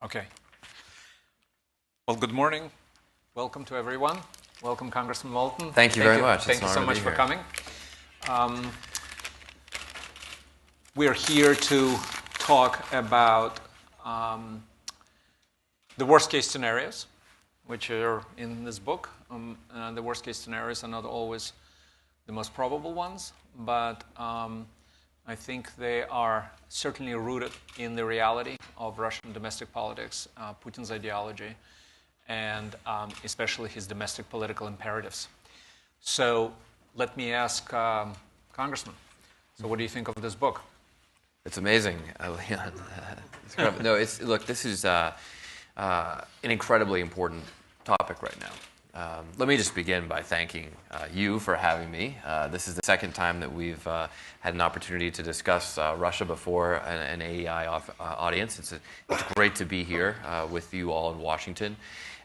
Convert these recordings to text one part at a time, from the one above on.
Okay. Well, good morning. Welcome to everyone. Welcome, Congressman Moulton. Thank you very much. Thank you so much for coming. We're here to talk about the worst-case scenarios, which are in this book. The worst-case scenarios are not always the most probable ones, but I think they are certainly rooted in the reality of Russian domestic politics, Putin's ideology, and especially his domestic political imperatives. So let me ask Congressman, so what do you think of this book? It's amazing, Leon. No, look, this is an incredibly important topic right now. Let me just begin by thanking you for having me. This is the second time that we've had an opportunity to discuss Russia before an AEI audience. It's great to be here with you all in Washington.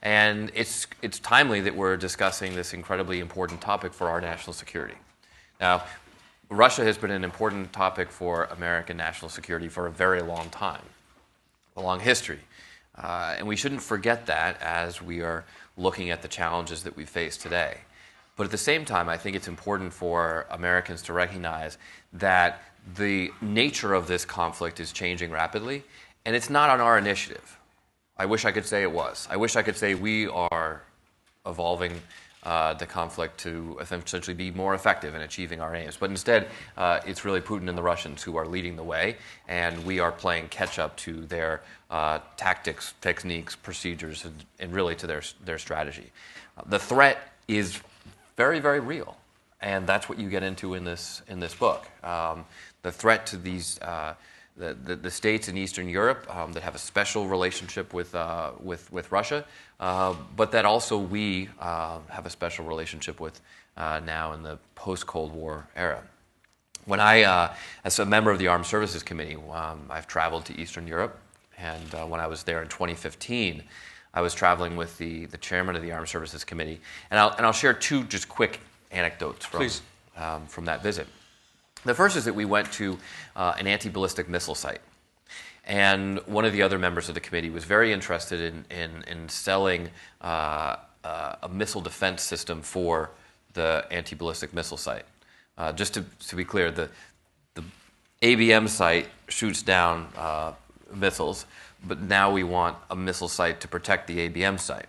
And it's timely that we're discussing this incredibly important topic for our national security. Now, Russia has been an important topic for American national security for a very long time, a long history. And we shouldn't forget that as we are looking at the challenges that we face today. But at the same time, I think it's important for Americans to recognize that the nature of this conflict is changing rapidly, and it's not on our initiative. I wish I could say it was. I wish I could say we are evolving the conflict to essentially be more effective in achieving our aims. But instead, it's really Putin and the Russians who are leading the way, and we are playing catch-up to their tactics, techniques, procedures, and really to their strategy. The threat is very, very real, and that's what you get into in this book. The threat to these the states in Eastern Europe that have a special relationship with Russia, but that also we have a special relationship with now in the post-Cold War era. When I, as a member of the Armed Services Committee, I've traveled to Eastern Europe, and when I was there in 2015, I was traveling with the chairman of the Armed Services Committee, and I'll share two just quick anecdotes from that visit. The first is that we went to an anti-ballistic missile site. And one of the other members of the committee was very interested in selling a missile defense system for the anti-ballistic missile site. Just to be clear, the ABM site shoots down missiles, but now we want a missile site to protect the ABM site.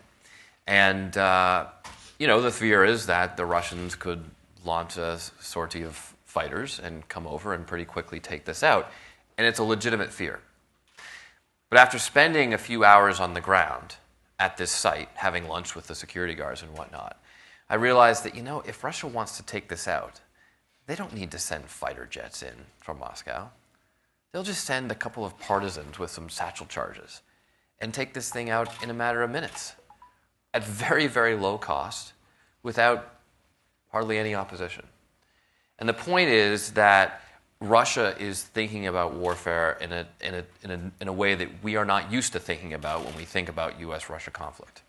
And, the fear is that the Russians could launch a sortie of fighters and come over and pretty quickly take this out. And it's a legitimate fear. But after spending a few hours on the ground at this site, having lunch with the security guards and whatnot, I realized that, if Russia wants to take this out, they don't need to send fighter jets in from Moscow. They'll just send a couple of partisans with some satchel charges and take this thing out in a matter of minutes at very, very low cost without hardly any opposition. And the point is that Russia is thinking about warfare in a way that we are not used to thinking about when we think about U.S.-Russia conflict.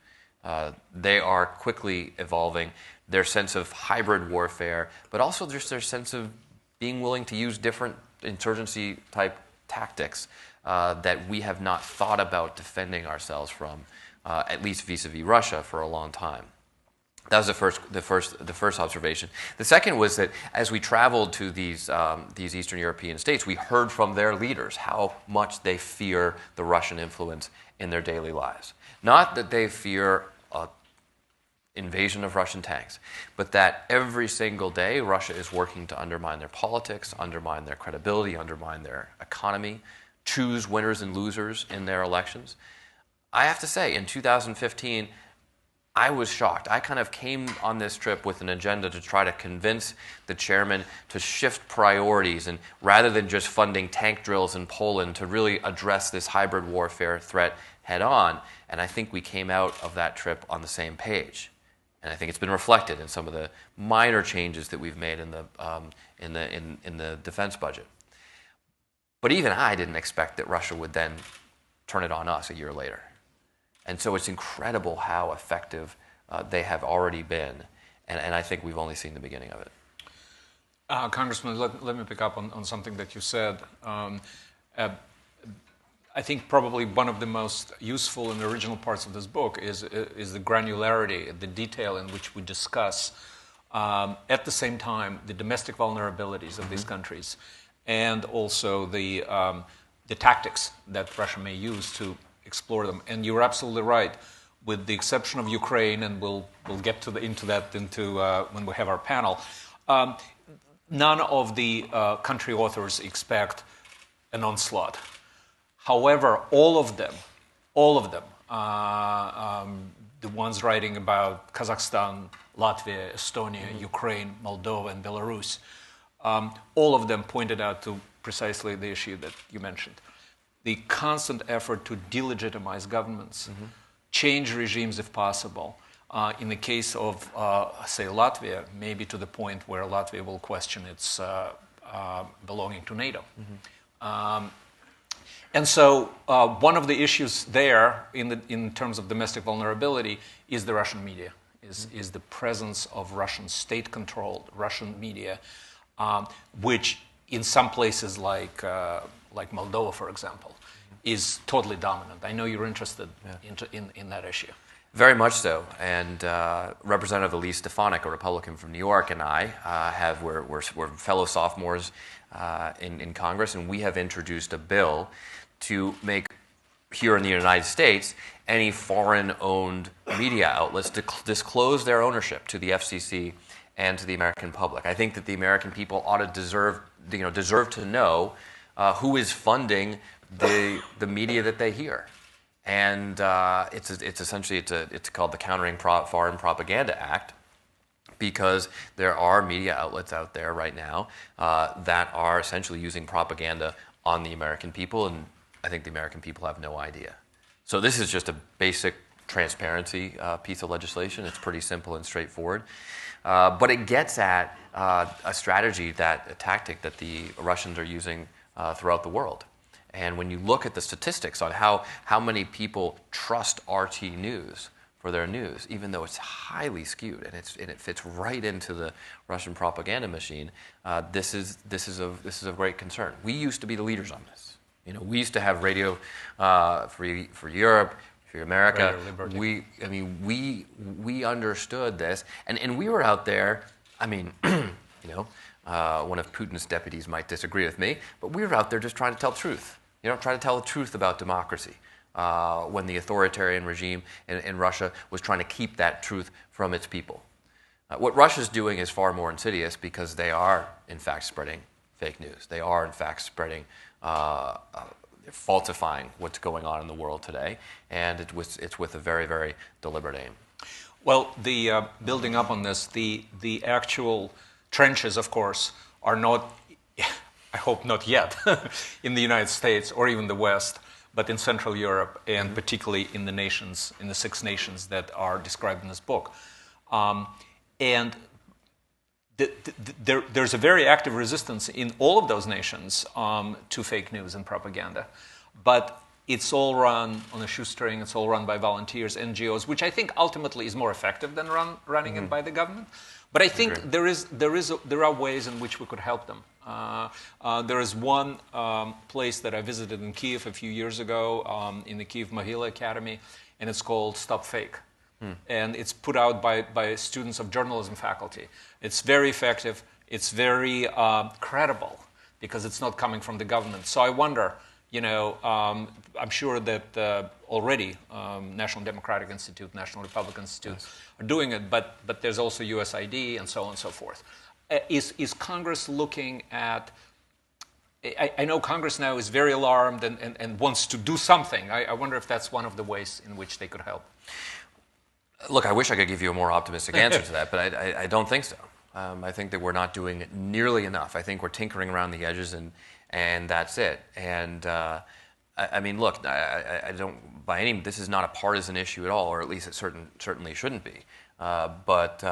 They are quickly evolving their sense of hybrid warfare, but also just their sense of being willing to use different insurgency-type tactics that we have not thought about defending ourselves from, at least vis-a-vis Russia, for a long time. That was the first observation. The second was that as we traveled to these Eastern European states, we heard from their leaders how much they fear the Russian influence in their daily lives. Not that they fear an invasion of Russian tanks, but that every single day Russia is working to undermine their politics, undermine their credibility, undermine their economy, choose winners and losers in their elections. I have to say, in 2015, I was shocked. I kind of came on this trip with an agenda to try to convince the chairman to shift priorities, and rather than just funding tank drills in Poland, to really address this hybrid warfare threat head on. And I think we came out of that trip on the same page. And I think it's been reflected in some of the minor changes that we've made in the defense budget. But even I didn't expect that Russia would then turn it on us a year later. And so it's incredible how effective they have already been. And I think we've only seen the beginning of it. Congressman, let me pick up on something that you said. I think probably one of the most useful and original parts of this book is the granularity, the detail in which we discuss, at the same time, the domestic vulnerabilities of these countries, and also the tactics that Russia may use to explore them. And you're absolutely right. With the exception of Ukraine, and we'll get into that when we have our panel, none of the country authors expect an onslaught. However, all of them, the ones writing about Kazakhstan, Latvia, Estonia, Ukraine, Moldova, and Belarus, all of them pointed out to precisely the issue that you mentioned. The constant effort to delegitimize governments, change regimes if possible. In the case of, say, Latvia, maybe to the point where Latvia will question its belonging to NATO. And so one of the issues there in terms of domestic vulnerability is the Russian media, is the presence of Russian state-controlled Russian media, which in some places like Moldova, for example, is totally dominant. I know you're interested in that issue. Very much so. And Representative Elise Stefanik, a Republican from New York, and I we're fellow sophomores in Congress, and we have introduced a bill to make, here in the United States, any foreign-owned media outlets to disclose their ownership to the FCC and to the American public. I think that the American people ought to deserve to know who is funding the media that they hear. And it's essentially called the Countering Foreign Propaganda Act, because there are media outlets out there right now that are essentially using propaganda on the American people, and I think the American people have no idea. So this is just a basic transparency piece of legislation. It's pretty simple and straightforward, but it gets at a tactic that the Russians are using throughout the world. And when you look at the statistics on how many people trust RT News for their news, even though it's highly skewed and it fits right into the Russian propaganda machine, this is of great concern. We used to be the leaders on this. We used to have Radio for Europe, for America. We understood this, and we were out there. One of Putin's deputies might disagree with me, but we were out there just trying to tell the truth. Trying to tell the truth about democracy. When the authoritarian regime in Russia was trying to keep that truth from its people. What Russia's doing is far more insidious, because they are, in fact, spreading fake news. They are, in fact, spreading, falsifying what's going on in the world today, and it's with a very, very deliberate aim. Well, building up on this, the actual trenches, of course, are not, I hope not yet, in the United States or even the West, but in Central Europe, and particularly in the 6 nations that are described in this book. And there's a very active resistance in all of those nations to fake news and propaganda. But it's all run on a shoestring, it's all run by volunteers, NGOs, which I think ultimately is more effective than running it by the government. But I think there are ways in which we could help them. There is one place that I visited in Kiev a few years ago, in the Kiev Mohila Academy, and it's called Stopfake. And it's put out by students of journalism faculty. It's very effective. It's very credible, because it's not coming from the government. So I wonder, I'm sure that already National Democratic Institute, National Republican Institute are doing it, but there's also USID and so on and so forth. Is Congress looking at... I know Congress now is very alarmed and wants to do something. I wonder if that's one of the ways in which they could help. Look, I wish I could give you a more optimistic answer to that, but I don't think so. I think that we're not doing nearly enough. I think we're tinkering around the edges, and that's it. And look, I don't by any. This is not a partisan issue at all, or at least it certainly shouldn't be. But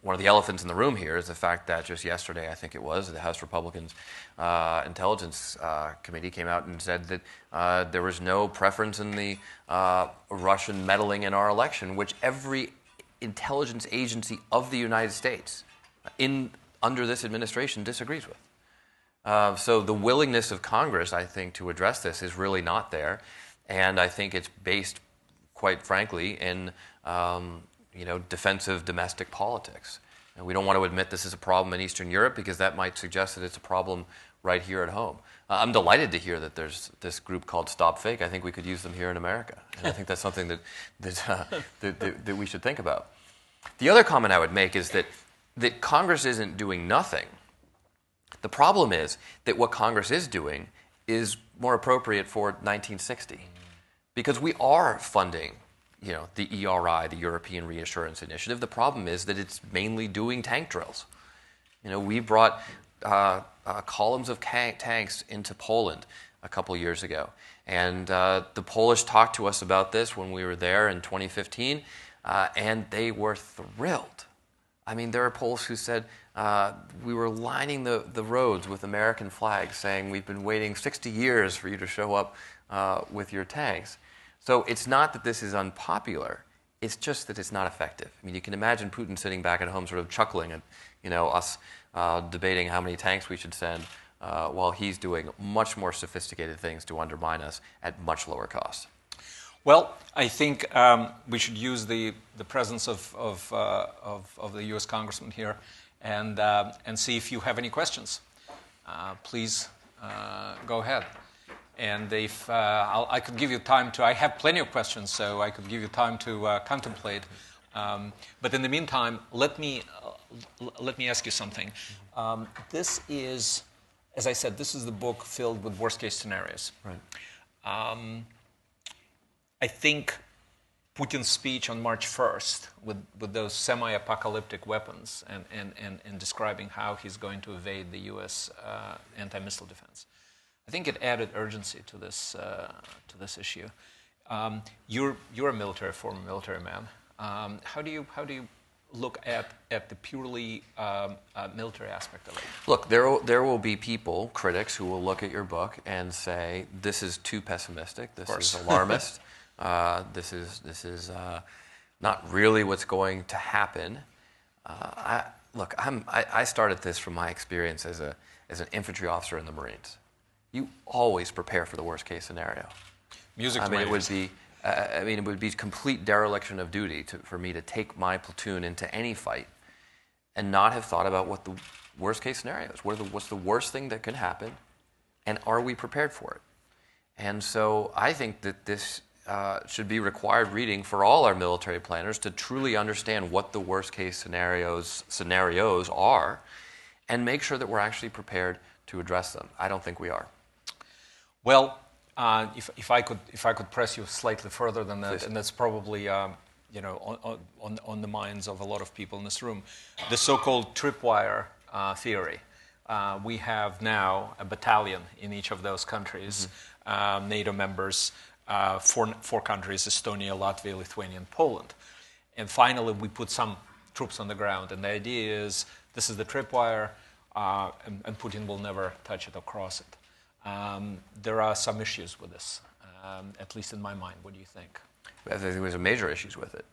one of the elephants in the room here is the fact that just yesterday, I think it was, the House Republicans Intelligence Committee came out and said that there was no preference in the Russian meddling in our election, which every intelligence agency of the United States under this administration disagrees with. So the willingness of Congress, I think, to address this is really not there, and I think it's based, quite frankly, in defensive domestic politics. And we don't want to admit this is a problem in Eastern Europe because that might suggest that it's a problem right here at home. I'm delighted to hear that there's this group called Stopfake. I think we could use them here in America, and I think that's something that we should think about. The other comment I would make is that Congress isn't doing nothing. The problem is that what Congress is doing is more appropriate for 1960, because we are funding, the ERI, the European Reassurance Initiative. The problem is that it's mainly doing tank drills. We brought columns of tanks into Poland a couple years ago, and the Polish talked to us about this when we were there in 2015, and they were thrilled. I mean, there are Poles who said, we were lining the roads with American flags saying, we've been waiting 60 years for you to show up with your tanks. So it's not that this is unpopular, it's just that it's not effective. I mean, you can imagine Putin sitting back at home sort of chuckling at us debating how many tanks we should send while he's doing much more sophisticated things to undermine us at much lower cost. Well, I think we should use the presence of the U.S. Congressman here and see if you have any questions. Please go ahead. And if I could give you time to, I have plenty of questions, so I could give you time to contemplate. But in the meantime, let me ask you something. This is, as I said, this is the book filled with worst-case scenarios. Right. I think Putin's speech on March 1st with those semi-apocalyptic weapons and describing how he's going to evade the U.S. anti-missile defense, I think it added urgency to this issue. You're a former military man. How do you look at the purely military aspect of it? Look, there will be people, critics, who will look at your book and say, this is too pessimistic, this is alarmist, this is not really what's going to happen. I started this from my experience as an infantry officer in the Marines. You always prepare for the worst case scenario. It would be complete dereliction of duty for me to take my platoon into any fight and not have thought about what the worst case scenario is. What's the worst thing that can happen, and are we prepared for it? And so I think that this should be required reading for all our military planners to truly understand what the worst case scenarios are and make sure that we're actually prepared to address them. I don't think we are. Well, if I could press you slightly further than that, please. And that's probably on the minds of a lot of people in this room, the so-called Tripwire theory. We have now a battalion in each of those countries, NATO members, four countries: Estonia, Latvia, Lithuania, and Poland. And finally, we put some troops on the ground. And the idea is this is the Tripwire, and Putin will never touch it or cross it. There are some issues with this, at least in my mind. What do you think? I think there's major issues with it.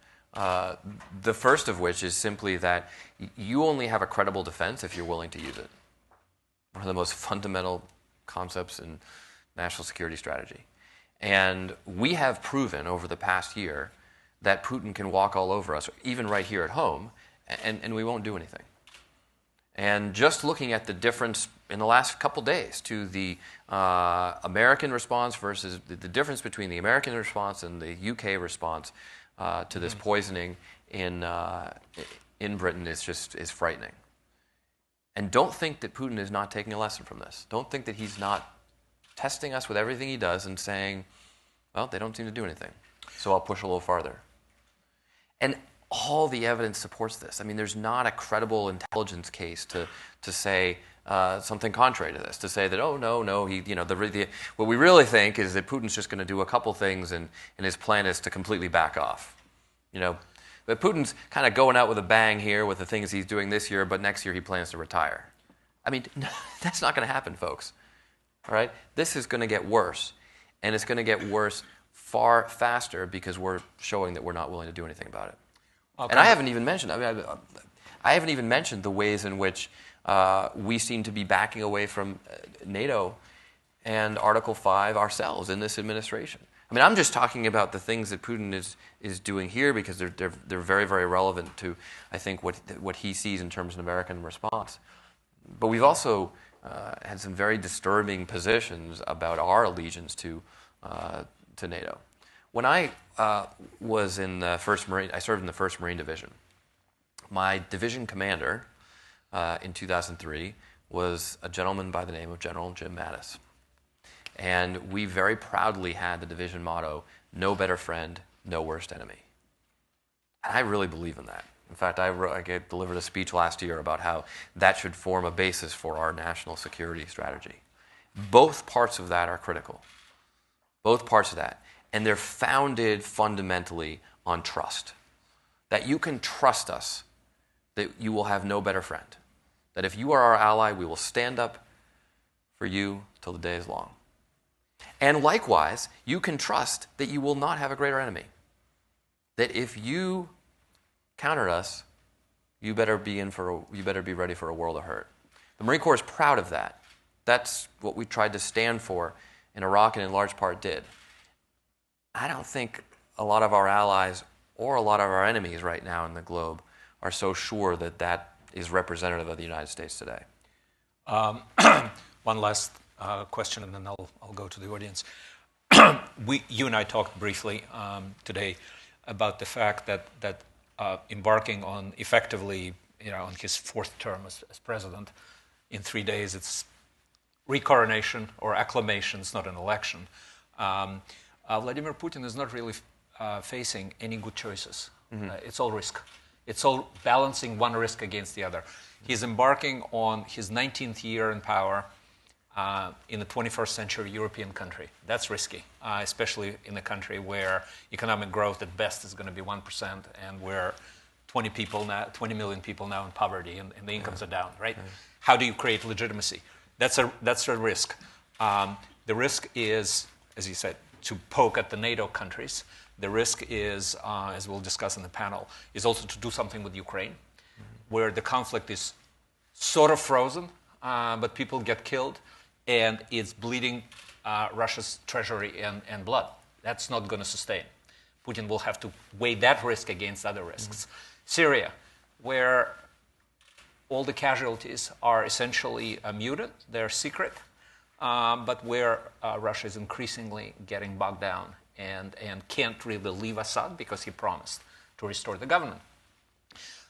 The first of which is simply that you only have a credible defense if you're willing to use it. One of the most fundamental concepts in national security strategy. And we have proven over the past year that Putin can walk all over us, even right here at home, and we won't do anything. And just looking at the difference in the last couple days to the American response versus the difference between the American response and the UK response to this poisoning in Britain is frightening. And don't think that Putin is not taking a lesson from this. Don't think that he's not testing us with everything he does and saying, well, they don't seem to do anything, so I'll push a little farther. And all the evidence supports this. I mean, there's not a credible intelligence case to say something contrary to this, to say that, oh, no, what we really think is that Putin's just going to do a couple things and his plan is to completely back off. But Putin's kind of going out with a bang here with the things he's doing this year, but next year he plans to retire. I mean, that's not going to happen, folks. All right? This is going to get worse, and it's going to get worse far faster because we're showing that we're not willing to do anything about it. Okay. And I haven't even mentioned the ways in which we seem to be backing away from NATO and Article 5 ourselves in this administration. I mean, I'm just talking about the things that Putin is doing here because they're very, very relevant to, I think, what he sees in terms of American response. But we've also had some very disturbing positions about our allegiance to NATO. When I was in the First Marine, I served in the 1st Marine Division. My division commander in 2003 was a gentleman by the name of General Jim Mattis. And we very proudly had the division motto, no better friend, no worst enemy. And I really believe in that. In fact, I delivered a speech last year about how that should form a basis for our national security strategy. Both parts of that are critical. Both parts of that. And they're founded fundamentally on trust. That you can trust us, that you will have no better friend. That if you are our ally, we will stand up for you till the day is long. And likewise, you can trust that you will not have a greater enemy. That if you counter us, you better be ready for a world of hurt. The Marine Corps is proud of that. That's what we tried to stand for in Iraq and in large part did. I don't think a lot of our allies or a lot of our enemies right now in the globe are so sure that that is representative of the United States today. One last question, and then I'll go to the audience. You and I talked briefly today about the fact that embarking on effectively, on his 4th term as president, in 3 days, it's recoronation or acclamation. It's not an election. Vladimir Putin is not really facing any good choices. Mm-hmm. It's all risk. It's all balancing one risk against the other. He's embarking on his 19th year in power in a 21st century European country. That's risky, especially in a country where economic growth at best is going to be 1% and where 20 million people now in poverty and the incomes are down, right? Yeah. How do you create legitimacy? That's a risk. The risk is, as you said, to poke at the NATO countries. The risk is, as we'll discuss in the panel, is also to do something with Ukraine, where the conflict is sort of frozen, but people get killed, and it's bleeding Russia's treasury and blood. That's not going to sustain. Putin will have to weigh that risk against other risks. Syria, where all the casualties are essentially muted, they're secret, but where Russia is increasingly getting bogged down and can't really leave Assad because he promised to restore the government.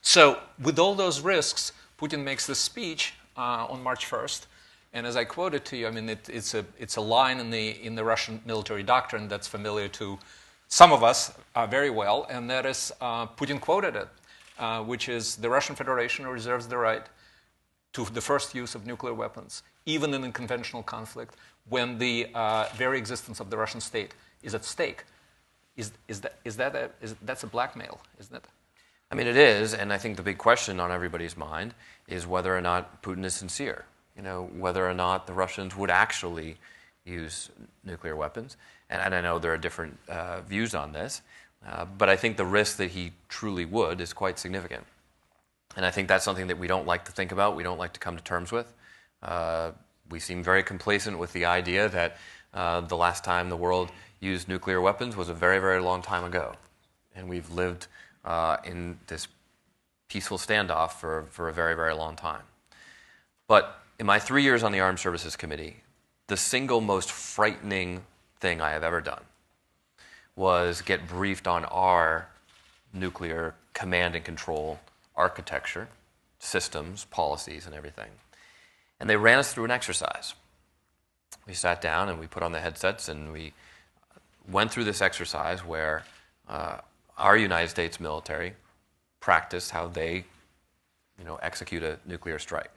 So with all those risks, Putin makes this speech on March 1st. And as I quoted to you, I mean, it's a line in the Russian military doctrine that's familiar to some of us very well, and that is, Putin quoted it, which is, the Russian Federation reserves the right to the first use of nuclear weapons, even in a conventional conflict, when the very existence of the Russian state is at stake. That's a blackmail, isn't it? I mean, it is, and I think the big question on everybody's mind is whether or not Putin is sincere. Whether or not the Russians would actually use nuclear weapons. And I know there are different views on this, but I think the risk that he truly would is quite significant. And I think that's something that we don't like to think about, we don't like to come to terms with. We seem very complacent with the idea that the last time the world used nuclear weapons was a very, very long time ago. And we've lived in this peaceful standoff for a very, very long time. But in my 3 years on the Armed Services Committee, the single most frightening thing I have ever done was get briefed on our nuclear command and control architecture, systems, policies, and everything. And they ran us through an exercise. We sat down and we put on the headsets and we went through this exercise where our United States military practiced how they execute a nuclear strike.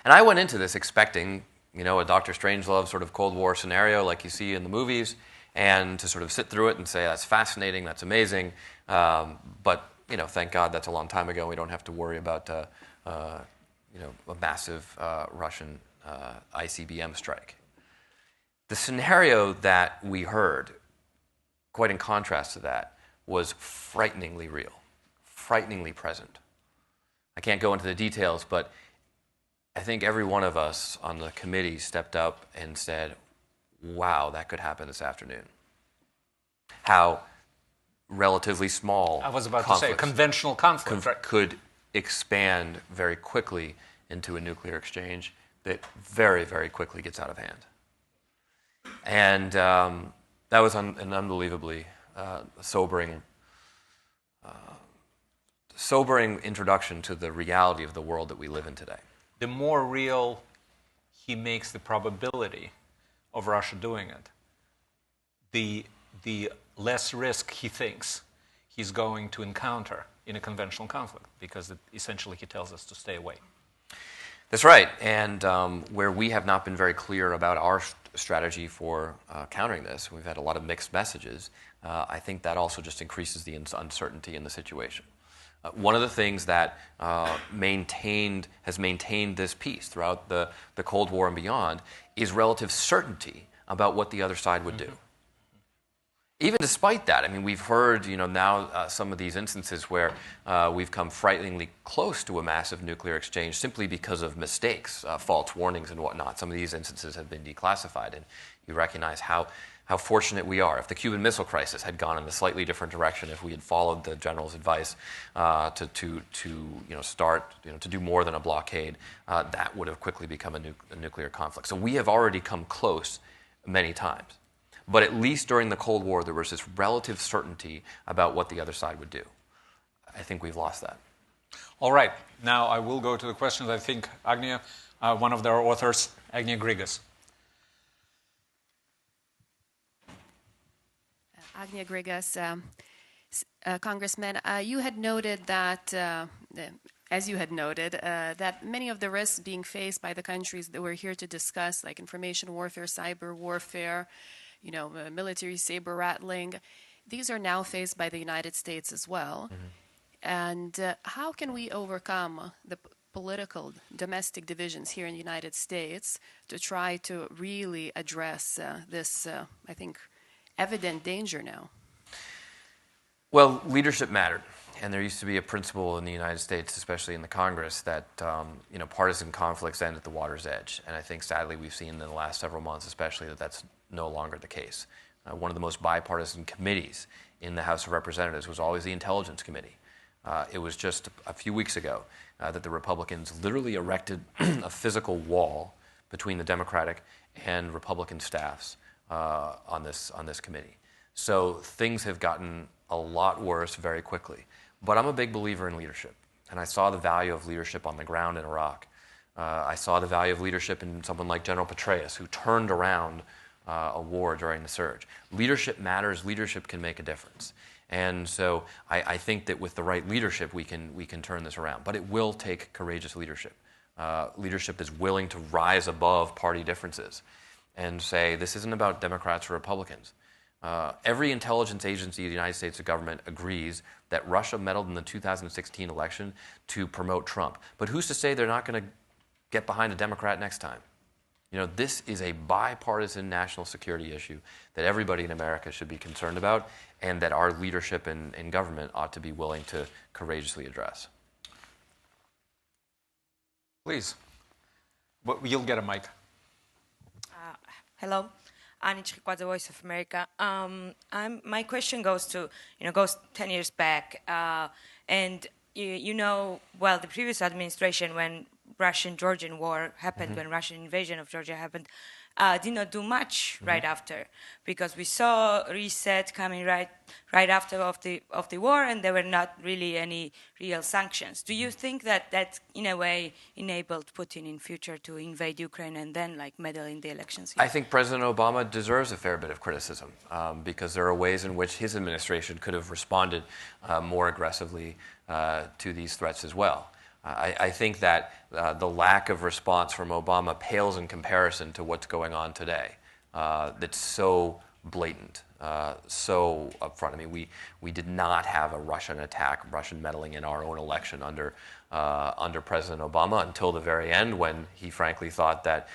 And I went into this expecting, a Dr. Strangelove sort of Cold War scenario like you see in the movies, and to sort of sit through it and say, that's fascinating, that's amazing, but, thank God that's a long time ago. We don't have to worry about, a massive Russian ICBM strike. The scenario that we heard, quite in contrast to that, was frighteningly real, frighteningly present. I can't go into the details, but I think every one of us on the committee stepped up and said, wow, that could happen this afternoon. How relatively small I was about to say conventional conflict could expand very quickly into a nuclear exchange that very, very quickly gets out of hand. And that was an unbelievably sobering introduction to the reality of the world that we live in today. The more real he makes the probability of Russia doing it, the less risk he thinks he's going to encounter in a conventional conflict, because essentially he tells us to stay away. That's right. And where we have not been very clear about our strategy for countering this, we've had a lot of mixed messages. I think that also just increases the uncertainty in the situation. One of the things that has maintained this peace throughout the Cold War and beyond is relative certainty about what the other side would do. Even despite that, I mean, we've heard, now some of these instances where we've come frighteningly close to a massive nuclear exchange simply because of mistakes, false warnings and whatnot. Some of these instances have been declassified, and you recognize how fortunate we are. If the Cuban Missile Crisis had gone in a slightly different direction, if we had followed the general's advice to do more than a blockade, that would have quickly become a nuclear conflict. So we have already come close many times. But at least during the Cold War, there was this relative certainty about what the other side would do. I think we've lost that. All right. Now I will go to the questions. I think Agnia, one of their authors, Agnia Grigas. Agnia Grigas, Congressman, you had noted that, as you had noted, that many of the risks being faced by the countries that we're here to discuss, like information warfare, cyber warfare, military saber rattling, these are now faced by the United States as well. Mm-hmm. And how can we overcome the political domestic divisions here in the United States to try to really address this, I think, evident danger now? Well, leadership mattered. And there used to be a principle in the United States, especially in the Congress, that partisan conflicts end at the water's edge. And I think, sadly, we've seen in the last several months, especially, that that's no longer the case. One of the most bipartisan committees in the House of Representatives was always the Intelligence Committee. It was just a few weeks ago that the Republicans literally erected a physical wall between the Democratic and Republican staffs on this committee. So things have gotten a lot worse very quickly. But I'm a big believer in leadership, and I saw the value of leadership on the ground in Iraq. I saw the value of leadership in someone like General Petraeus, who turned around a war during the surge. Leadership matters. Leadership can make a difference. And so I think that with the right leadership, we can turn this around. But it will take courageous leadership. Leadership is willing to rise above party differences and say, this isn't about Democrats or Republicans. Every intelligence agency of the United States government agrees that Russia meddled in the 2016 election to promote Trump. But who's to say they're not going to get behind a Democrat next time? This is a bipartisan national security issue that everybody in America should be concerned about, and that our leadership in government ought to be willing to courageously address. Please. You'll get a mic. Hello. Ani Chikwadze, Voice of America. My question goes 10 years back, and well, the previous administration, when Russian-Georgian war happened, when Russian invasion of Georgia happened, did not do much right after, because we saw reset coming right after of the war, and there were not really any real sanctions. Do you think that in a way enabled Putin in future to invade Ukraine and then meddle in the elections? I think President Obama deserves a fair bit of criticism because there are ways in which his administration could have responded more aggressively to these threats as well. I think that the lack of response from Obama pales in comparison to what's going on today. That's so blatant, so upfront. I mean, we did not have a Russian attack, Russian meddling in our own election under President Obama until the very end, when he frankly thought that,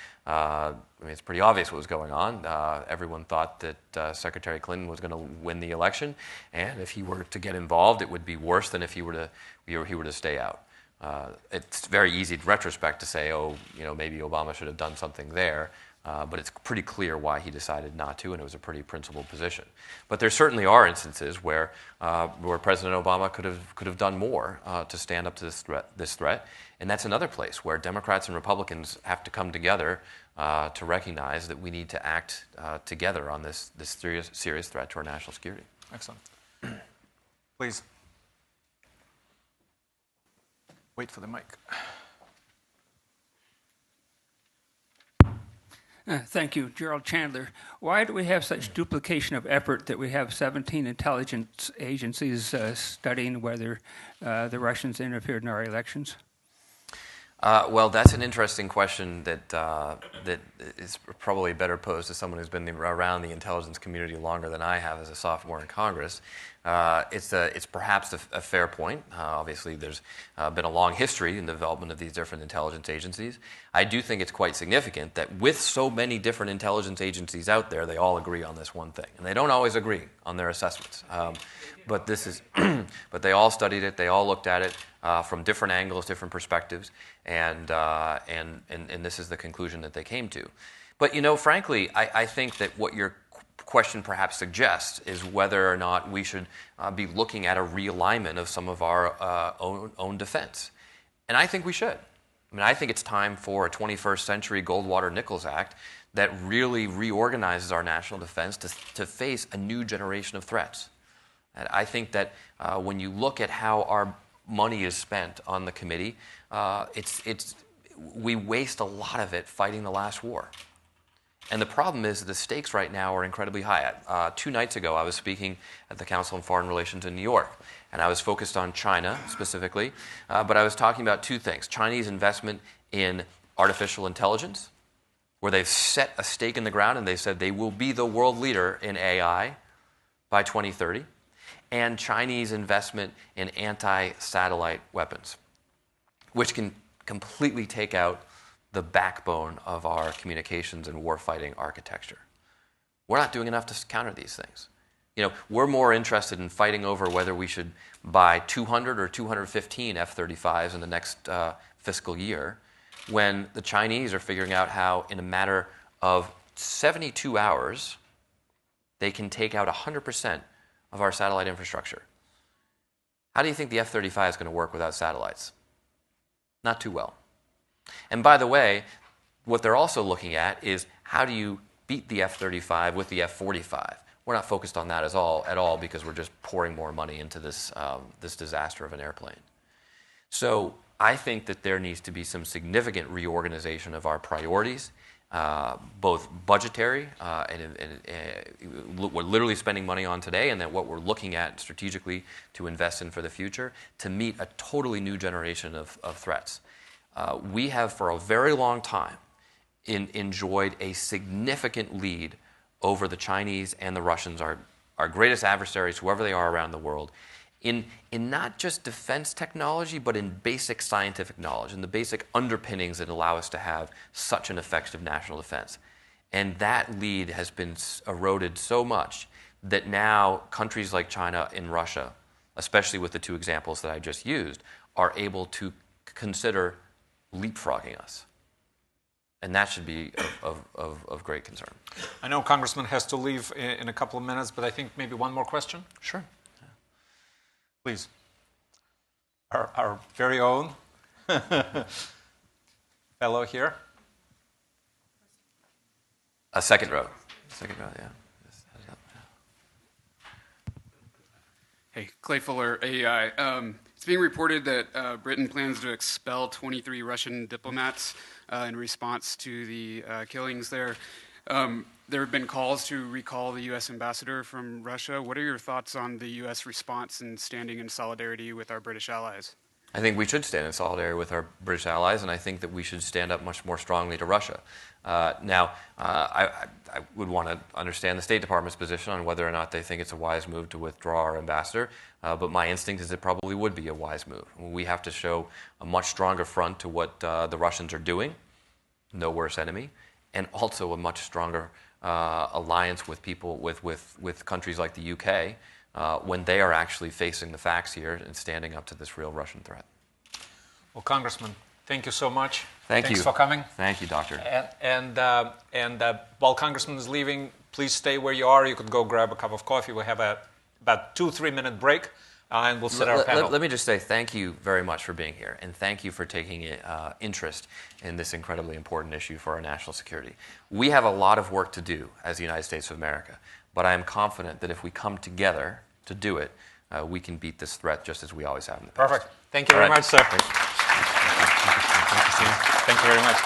it's pretty obvious what was going on. Everyone thought that Secretary Clinton was going to win the election, and if he were to get involved, it would be worse than if he were to stay out. It's very easy in retrospect to say, oh, maybe Obama should have done something there. But it's pretty clear why he decided not to, and it was a pretty principled position. But there certainly are instances where President Obama could have done more to stand up to this threat, and that's another place where Democrats and Republicans have to come together to recognize that we need to act together on this serious threat to our national security. Excellent. Please. Wait for the mic. Thank you, Gerald Chandler. Why do we have such duplication of effort that we have 17 intelligence agencies studying whether the Russians interfered in our elections? Well, that's an interesting question that is probably better posed to someone who's been around the intelligence community longer than I have as a sophomore in Congress. It's perhaps a fair point. Obviously, there's been a long history in the development of these different intelligence agencies. I do think it's quite significant that with so many different intelligence agencies out there, they all agree on this one thing. And they don't always agree on their assessments. But they all studied it. They all looked at it from different angles, different perspectives, and this is the conclusion that they came to. But frankly, I think that what your question perhaps suggests is whether or not we should be looking at a realignment of some of our own defense, and I think we should. I mean, I think it's time for a 21st century Goldwater-Nichols Act that really reorganizes our national defense to face a new generation of threats. And I think that when you look at how our money is spent on the committee, we waste a lot of it fighting the last war. And the problem is the stakes right now are incredibly high. 2 nights ago, I was speaking at the Council on Foreign Relations in New York, and I was focused on China specifically, but I was talking about 2 things. Chinese investment in artificial intelligence, where they've set a stake in the ground and they said they will be the world leader in AI by 2030, and Chinese investment in anti-satellite weapons, which can completely take out the backbone of our communications and warfighting architecture. We're not doing enough to counter these things. We're more interested in fighting over whether we should buy 200 or 215 F-35s in the next fiscal year, when the Chinese are figuring out how, in a matter of 72 hours, they can take out 100% of our satellite infrastructure. How do you think the F-35 is going to work without satellites? Not too well. And by the way, what they're also looking at is how do you beat the F-35 with the F-45? We're not focused on that at all because we're just pouring more money into this disaster of an airplane. So I think that there needs to be some significant reorganization of our priorities, both budgetary, and we're literally spending money on today, and then what we're looking at strategically to invest in for the future to meet a totally new generation of threats. We have, for a very long time, enjoyed a significant lead over the Chinese and the Russians, our greatest adversaries, whoever they are around the world, in not just defense technology, but in basic scientific knowledge and the basic underpinnings that allow us to have such an effective national defense. And that lead has been eroded so much that now countries like China and Russia, especially with the 2 examples that I just used, are able to consider leapfrogging us. And that should be of great concern. I know Congressman has to leave in a couple of minutes, but I think maybe one more question. Sure. Yeah. Please. Our very own fellow here. A second row. Yeah. Hey, Clay Fuller, AEI. It's being reported that Britain plans to expel 23 Russian diplomats in response to the killings there. There have been calls to recall the U.S. ambassador from Russia. What are your thoughts on the U.S. response and standing in solidarity with our British allies? I think we should stand in solidarity with our British allies, and I think that we should stand up much more strongly to Russia. Now, I would want to understand the State Department's position on whether or not they think it's a wise move to withdraw our ambassador, but my instinct is it probably would be a wise move. We have to show a much stronger front to what the Russians are doing, no worse enemy, and also a much stronger alliance with people, with countries like the UK, when they are actually facing the facts here and standing up to this real Russian threat. Well, Congressman, thank you so much. Thanks for coming. Thank you, Doctor. And while Congressman is leaving, please stay where you are. You could go grab a cup of coffee. We have about 2-3 minute break, and we'll sit our panel. Let me just say thank you very much for being here, and thank you for taking interest in this incredibly important issue for our national security. We have a lot of work to do as the United States of America, but I am confident that if we come together to do it, we can beat this threat just as we always have in the past. Perfect. Thank you very much, sir. Thank you very much.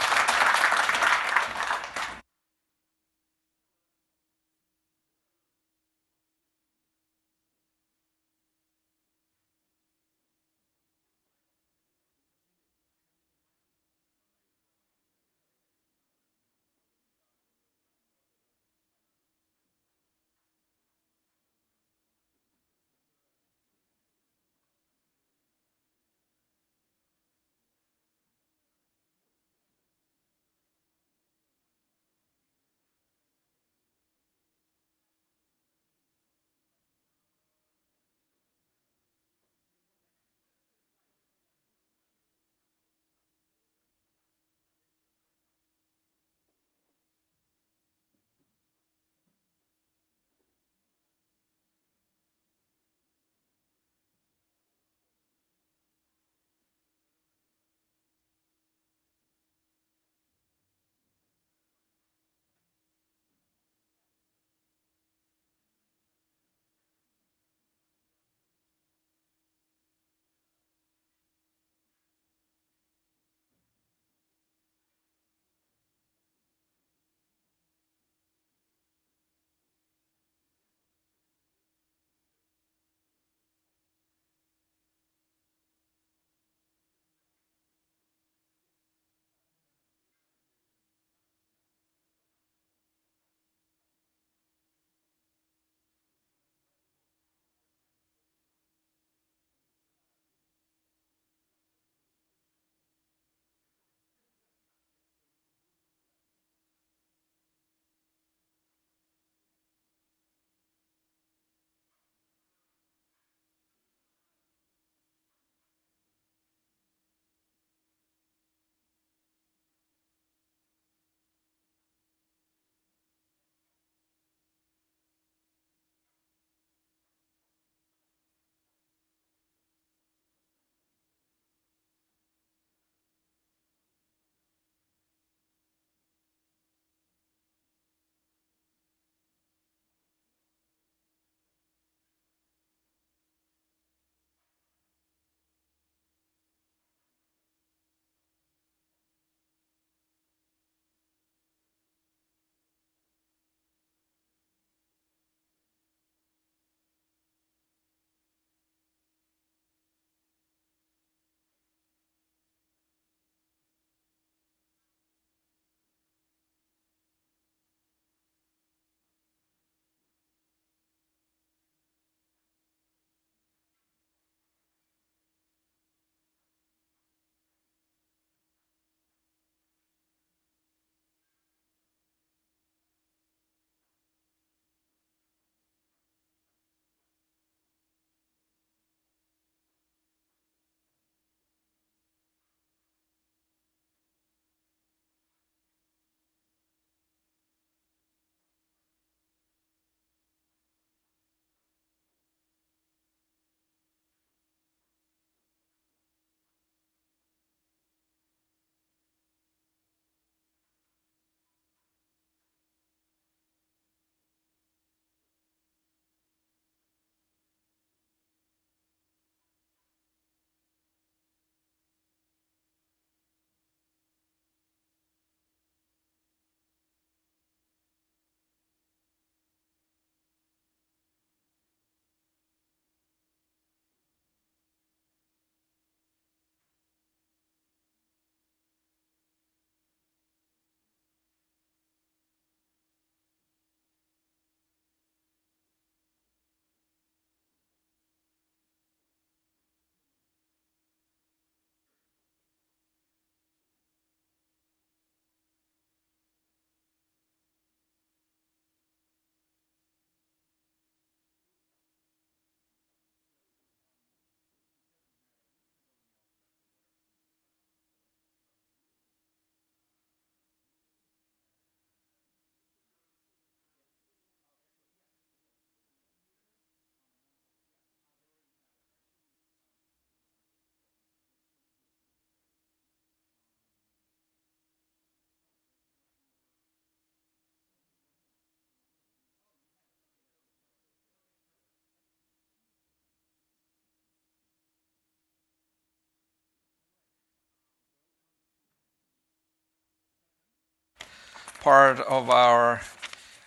part of our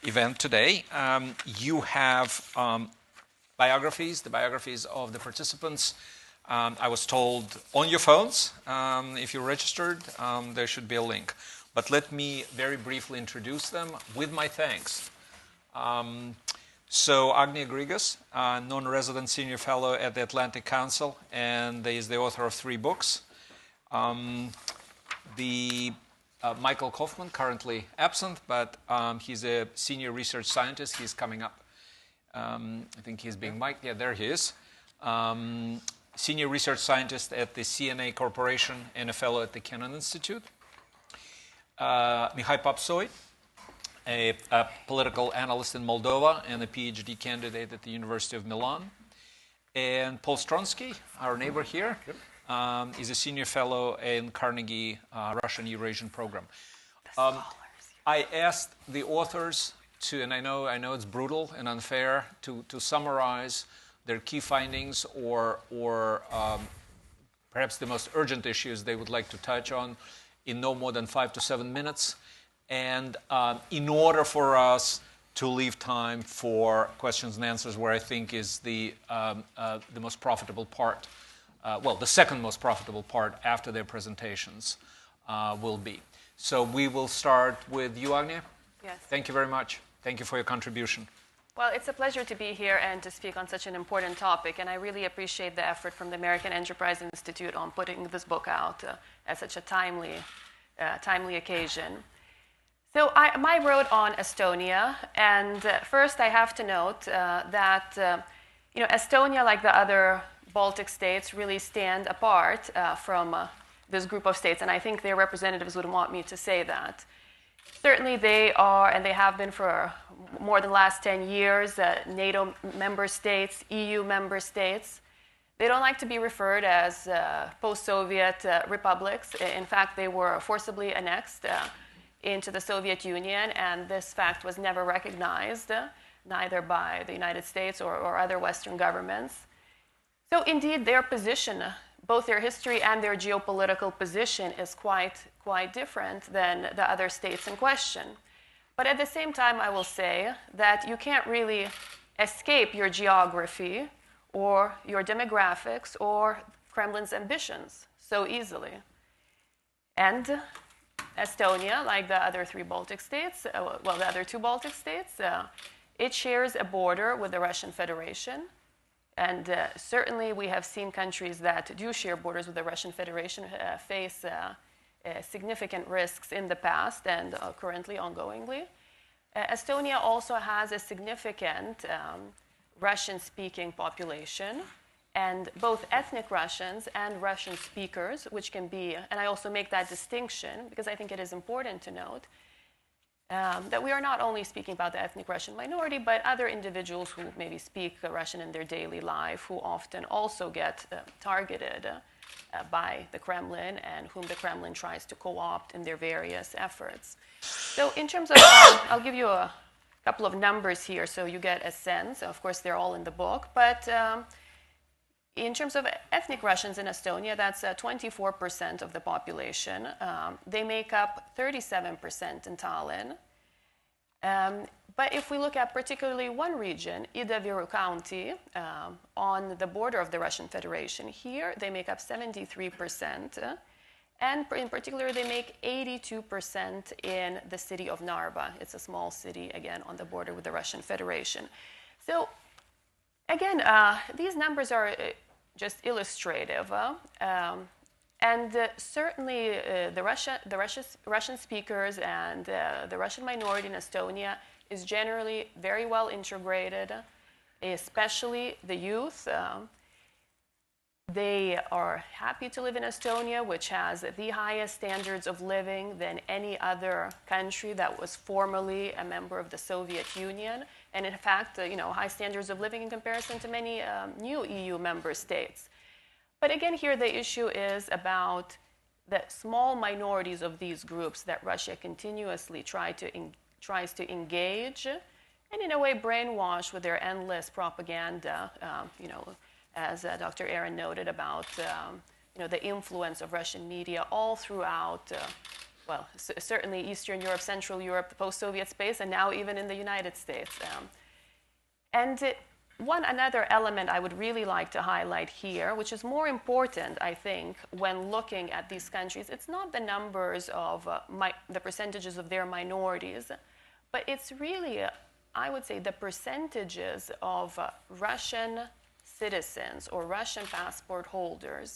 event today. You have biographies, the biographies of the participants. I was told on your phones, if you're registered, there should be a link. But let me very briefly introduce them with my thanks. So Agnia Grigas, non-resident senior fellow at the Atlantic Council, and is the author of 3 books. Michael Kaufman, currently absent, but he's a senior research scientist. He's coming up. I think he's being mic'd. Yeah, there he is. Senior research scientist at the CNA Corporation and a fellow at the Kennan Institute. Mihai Papsoi, a political analyst in Moldova and a PhD candidate at the University of Milan. And Paul Stronsky, our neighbor here, is a senior fellow in Carnegie Russian Eurasian Program. I asked the authors to, and I know it's brutal and unfair, to summarize their key findings or perhaps the most urgent issues they would like to touch on in no more than 5 to 7 minutes. And in order for us to leave time for questions and answers, where I think is the most profitable part, the second most profitable part after their presentations will be. So we will start with you, Agnia. Yes. Thank you very much. Thank you for your contribution. Well, it's a pleasure to be here and to speak on such an important topic, and I really appreciate the effort from the American Enterprise Institute on putting this book out at such a timely occasion. So I wrote on Estonia, and first I have to note that Estonia, like the other Baltic states, really stand apart from this group of states, and I think their representatives would want me to say that. Certainly they are, and they have been for more than the last 10 years, NATO member states, EU member states. They don't like to be referred as post-Soviet republics. In fact, they were forcibly annexed into the Soviet Union, and this fact was never recognized, neither by the United States or other Western governments. So indeed, their position, both their history and their geopolitical position, is quite different than the other states in question. But at the same time, I will say that you can't really escape your geography or your demographics or Kremlin's ambitions so easily. And Estonia, like the other 3 Baltic states, the other 2 Baltic states, it shares a border with the Russian Federation. And certainly we have seen countries that do share borders with the Russian Federation face significant risks in the past and currently ongoingly. Estonia also has a significant Russian-speaking population, and both ethnic Russians and Russian speakers, which can be, and I also make that distinction because I think it is important to note, that we are not only speaking about the ethnic Russian minority, but other individuals who maybe speak Russian in their daily life, who often also get targeted by the Kremlin and whom the Kremlin tries to co-opt in their various efforts. So in terms of, I'll give you a couple of numbers here so you get a sense. Of course, they're all in the book, but in terms of ethnic Russians in Estonia, that's 24% of the population. They make up 37% in Tallinn. But if we look at particularly one region, Ida-Viru County, on the border of the Russian Federation, here they make up 73%. And in particular, they make 82% in the city of Narva. It's a small city, again, on the border with the Russian Federation. So again, these numbers are just illustrative. And certainly the Russian speakers and the Russian minority in Estonia is generally very well integrated, especially the youth. They are happy to live in Estonia, which has the highest standards of living than any other country that was formerly a member of the Soviet Union. And in fact, high standards of living in comparison to many new EU member states. But again, here the issue is about the small minorities of these groups that Russia continuously tries to engage and in a way brainwash with their endless propaganda, as Dr. Aron noted about the influence of Russian media all throughout well, certainly Eastern Europe, Central Europe, the post-Soviet space, and now even in the United States. One another element I would really like to highlight here, which is more important, I think, when looking at these countries, it's not the numbers of the percentages of their minorities, but it's really, I would say, the percentages of Russian citizens or Russian passport holders.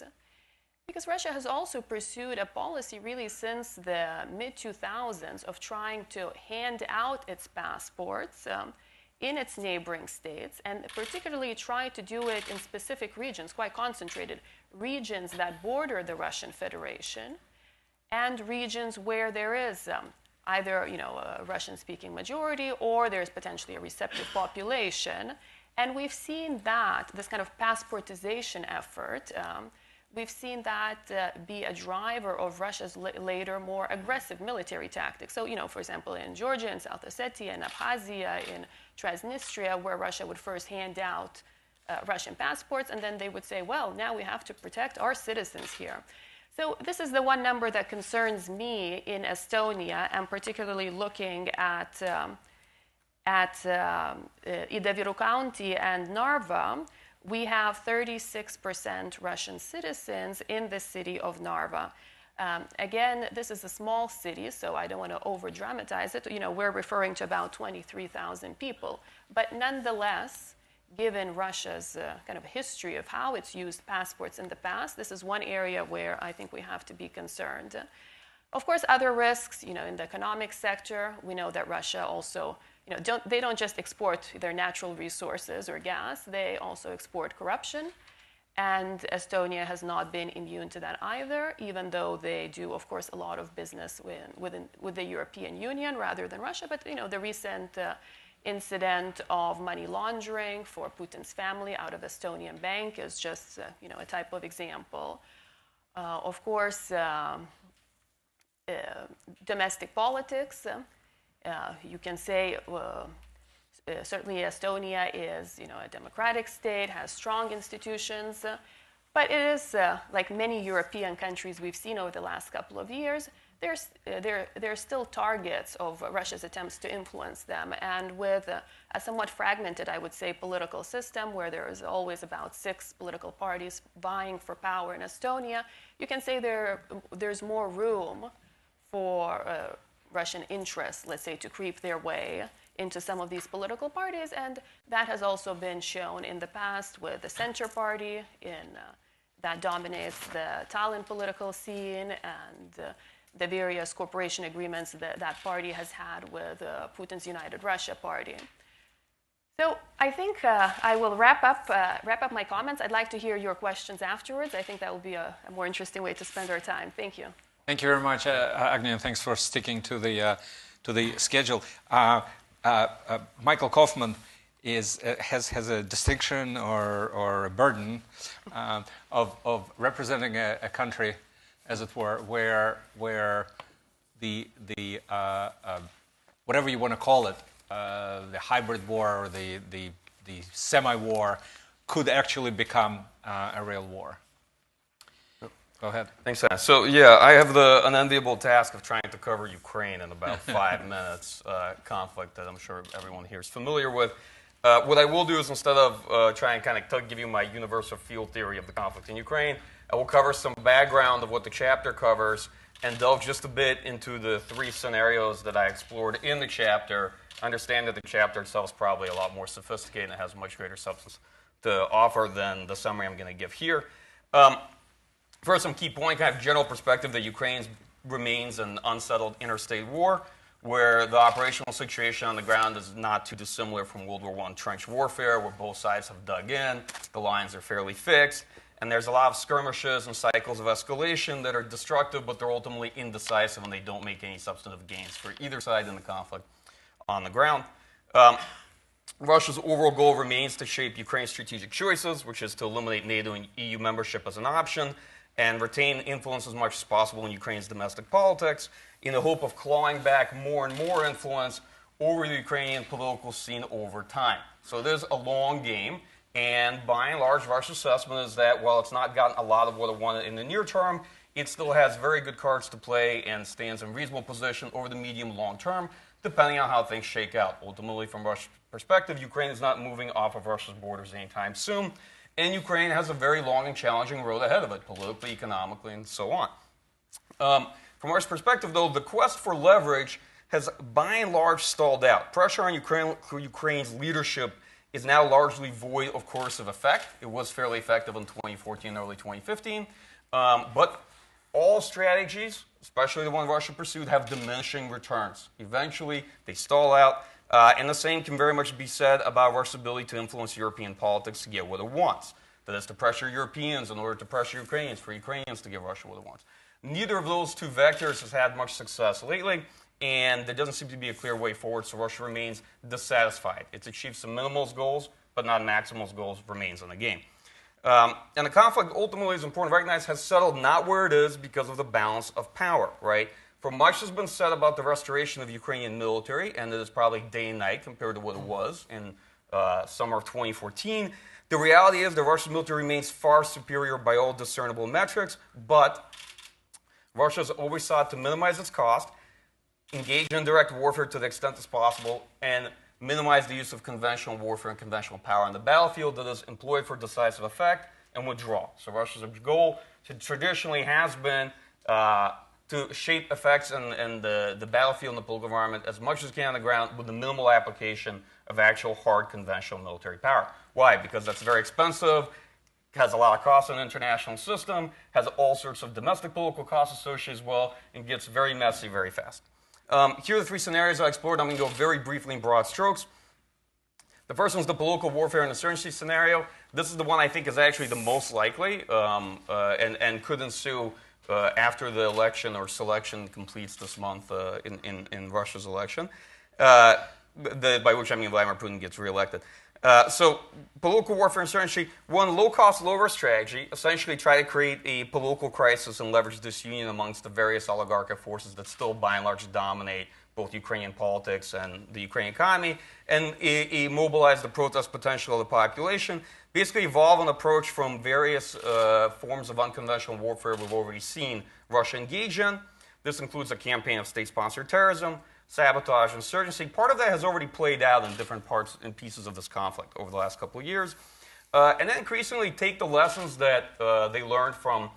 Because Russia has also pursued a policy really since the mid-2000s of trying to hand out its passports in its neighboring states, and particularly try to do it in specific regions, quite concentrated, regions that border the Russian Federation, and regions where there is either a Russian-speaking majority or there's potentially a receptive population. And we've seen that, this kind of passportization effort, we've seen that be a driver of Russia's later more aggressive military tactics. So, for example, in Georgia, in South Ossetia, in Abkhazia, in Transnistria, where Russia would first hand out Russian passports, and then they would say, well, now we have to protect our citizens here. So this is the one number that concerns me in Estonia, and particularly looking at Idaviru County and Narva. We have 36% Russian citizens in the city of Narva. Again, this is a small city, so I don't want to over-dramatize it. We're referring to about 23,000 people. But nonetheless, given Russia's kind of history of how it's used passports in the past, this is one area where I think we have to be concerned. Of course, other risks, in the economic sector, we know that Russia also, they don't just export their natural resources or gas, they also export corruption. And Estonia has not been immune to that either, even though they do, of course, a lot of business with the European Union rather than Russia. But, the recent incident of money laundering for Putin's family out of Estonian bank is just, a type of example. Of course, domestic politics. You can say, certainly Estonia is, a democratic state, has strong institutions, but it is, like many European countries we've seen over the last couple of years, they're still targets of Russia's attempts to influence them. And with a somewhat fragmented, I would say, political system where there is always about 6 political parties vying for power in Estonia, you can say there's more room for Russian interests, let's say, to creep their way into some of these political parties, and that has also been shown in the past with the Center Party that dominates the Tallinn political scene, and the various cooperation agreements that party has had with Putin's United Russia Party. So I think I will wrap up my comments. I'd like to hear your questions afterwards. I think that will be a more interesting way to spend our time. Thank you. Thank you very much, Agni, and thanks for sticking to the schedule. Michael Kaufman has a distinction or a burden of representing a country, as it were, where the whatever you want to call it, the hybrid war or the semi-war, could actually become a real war. Go ahead. Thanks, Anna. So, yeah, I have the unenviable task of trying to cover Ukraine in about 5 minutes, conflict that I'm sure everyone here is familiar with. What I will do is, instead of trying to kind of give you my universal field theory of the conflict in Ukraine, I will cover some background of what the chapter covers and delve just a bit into the 3 scenarios that I explored in the chapter. Understand that the chapter itself is probably a lot more sophisticated and has much greater substance to offer than the summary I'm going to give here. First, some key point, kind of general perspective that Ukraine remains an unsettled interstate war, where the operational situation on the ground is not too dissimilar from World War I trench warfare, where both sides have dug in, the lines are fairly fixed, and there's a lot of skirmishes and cycles of escalation that are destructive, but they're ultimately indecisive and they don't make any substantive gains for either side in the conflict on the ground. Russia's overall goal remains to shape Ukraine's strategic choices, which is to eliminate NATO and EU membership as an option, and retain influence as much as possible in Ukraine's domestic politics in the hope of clawing back more and more influence over the Ukrainian political scene over time. So there's a long game, and by and large, Russia's assessment is that while it's not gotten a lot of what it wanted in the near term, it still has very good cards to play and stands in reasonable position over the medium long term, depending on how things shake out. Ultimately, from Russia's perspective, Ukraine is not moving off of Russia's borders anytime soon, and Ukraine has a very long and challenging road ahead of it, politically, economically, and so on. From Russia's perspective, though, the quest for leverage has by and large stalled out. Pressure on Ukraine's leadership is now largely void of coercive effect. It was fairly effective in 2014, early 2015. But all strategies, especially the one Russia pursued, have diminishing returns. Eventually, they stall out. And the same can very much be said about Russia's ability to influence European politics to get what it wants. That is to pressure Europeans in order to pressure Ukrainians, for Ukrainians to give Russia what it wants. Neither of those two vectors has had much success lately, and there doesn't seem to be a clear way forward, so Russia remains dissatisfied. It's achieved some minimal goals, but not maximal goals, remains in the game. And the conflict ultimately, is important to recognize, has settled not where it is because of the balance of power, right? For much has been said about the restoration of Ukrainian military, and it is probably day and night compared to what it was in summer of 2014. The reality is the Russian military remains far superior by all discernible metrics, but Russia has always sought to minimize its cost, engage in direct warfare to the extent as possible, and minimize the use of conventional warfare and conventional power on the battlefield that is employed for decisive effect and withdraw. So Russia's goal traditionally has been to shape effects in the battlefield and the political environment as much as can on the ground with the minimal application of actual hard conventional military power. Why? Because that's very expensive, has a lot of costs in the international system, has all sorts of domestic political costs associated as well, and gets very messy very fast. Here are the three scenarios I explored. I'm going to go very briefly in broad strokes. The first one's the political warfare and insurgency scenario. This is the one I think is actually the most likely and could ensue after the election or selection completes this month in Russia's election, by which I mean Vladimir Putin gets reelected. So political warfare and insurgency, one low-cost, low-risk strategy, essentially try to create a political crisis and leverage disunion amongst the various oligarchic forces that still by and large dominate both Ukrainian politics and the Ukrainian economy, and mobilize the protest potential of the population. Basically evolve an approach from various forms of unconventional warfare we've already seen Russia engage in. This includes a campaign of state-sponsored terrorism, sabotage, insurgency. Part of that has already played out in different parts and pieces of this conflict over the last couple of years. And then increasingly take the lessons that they learned from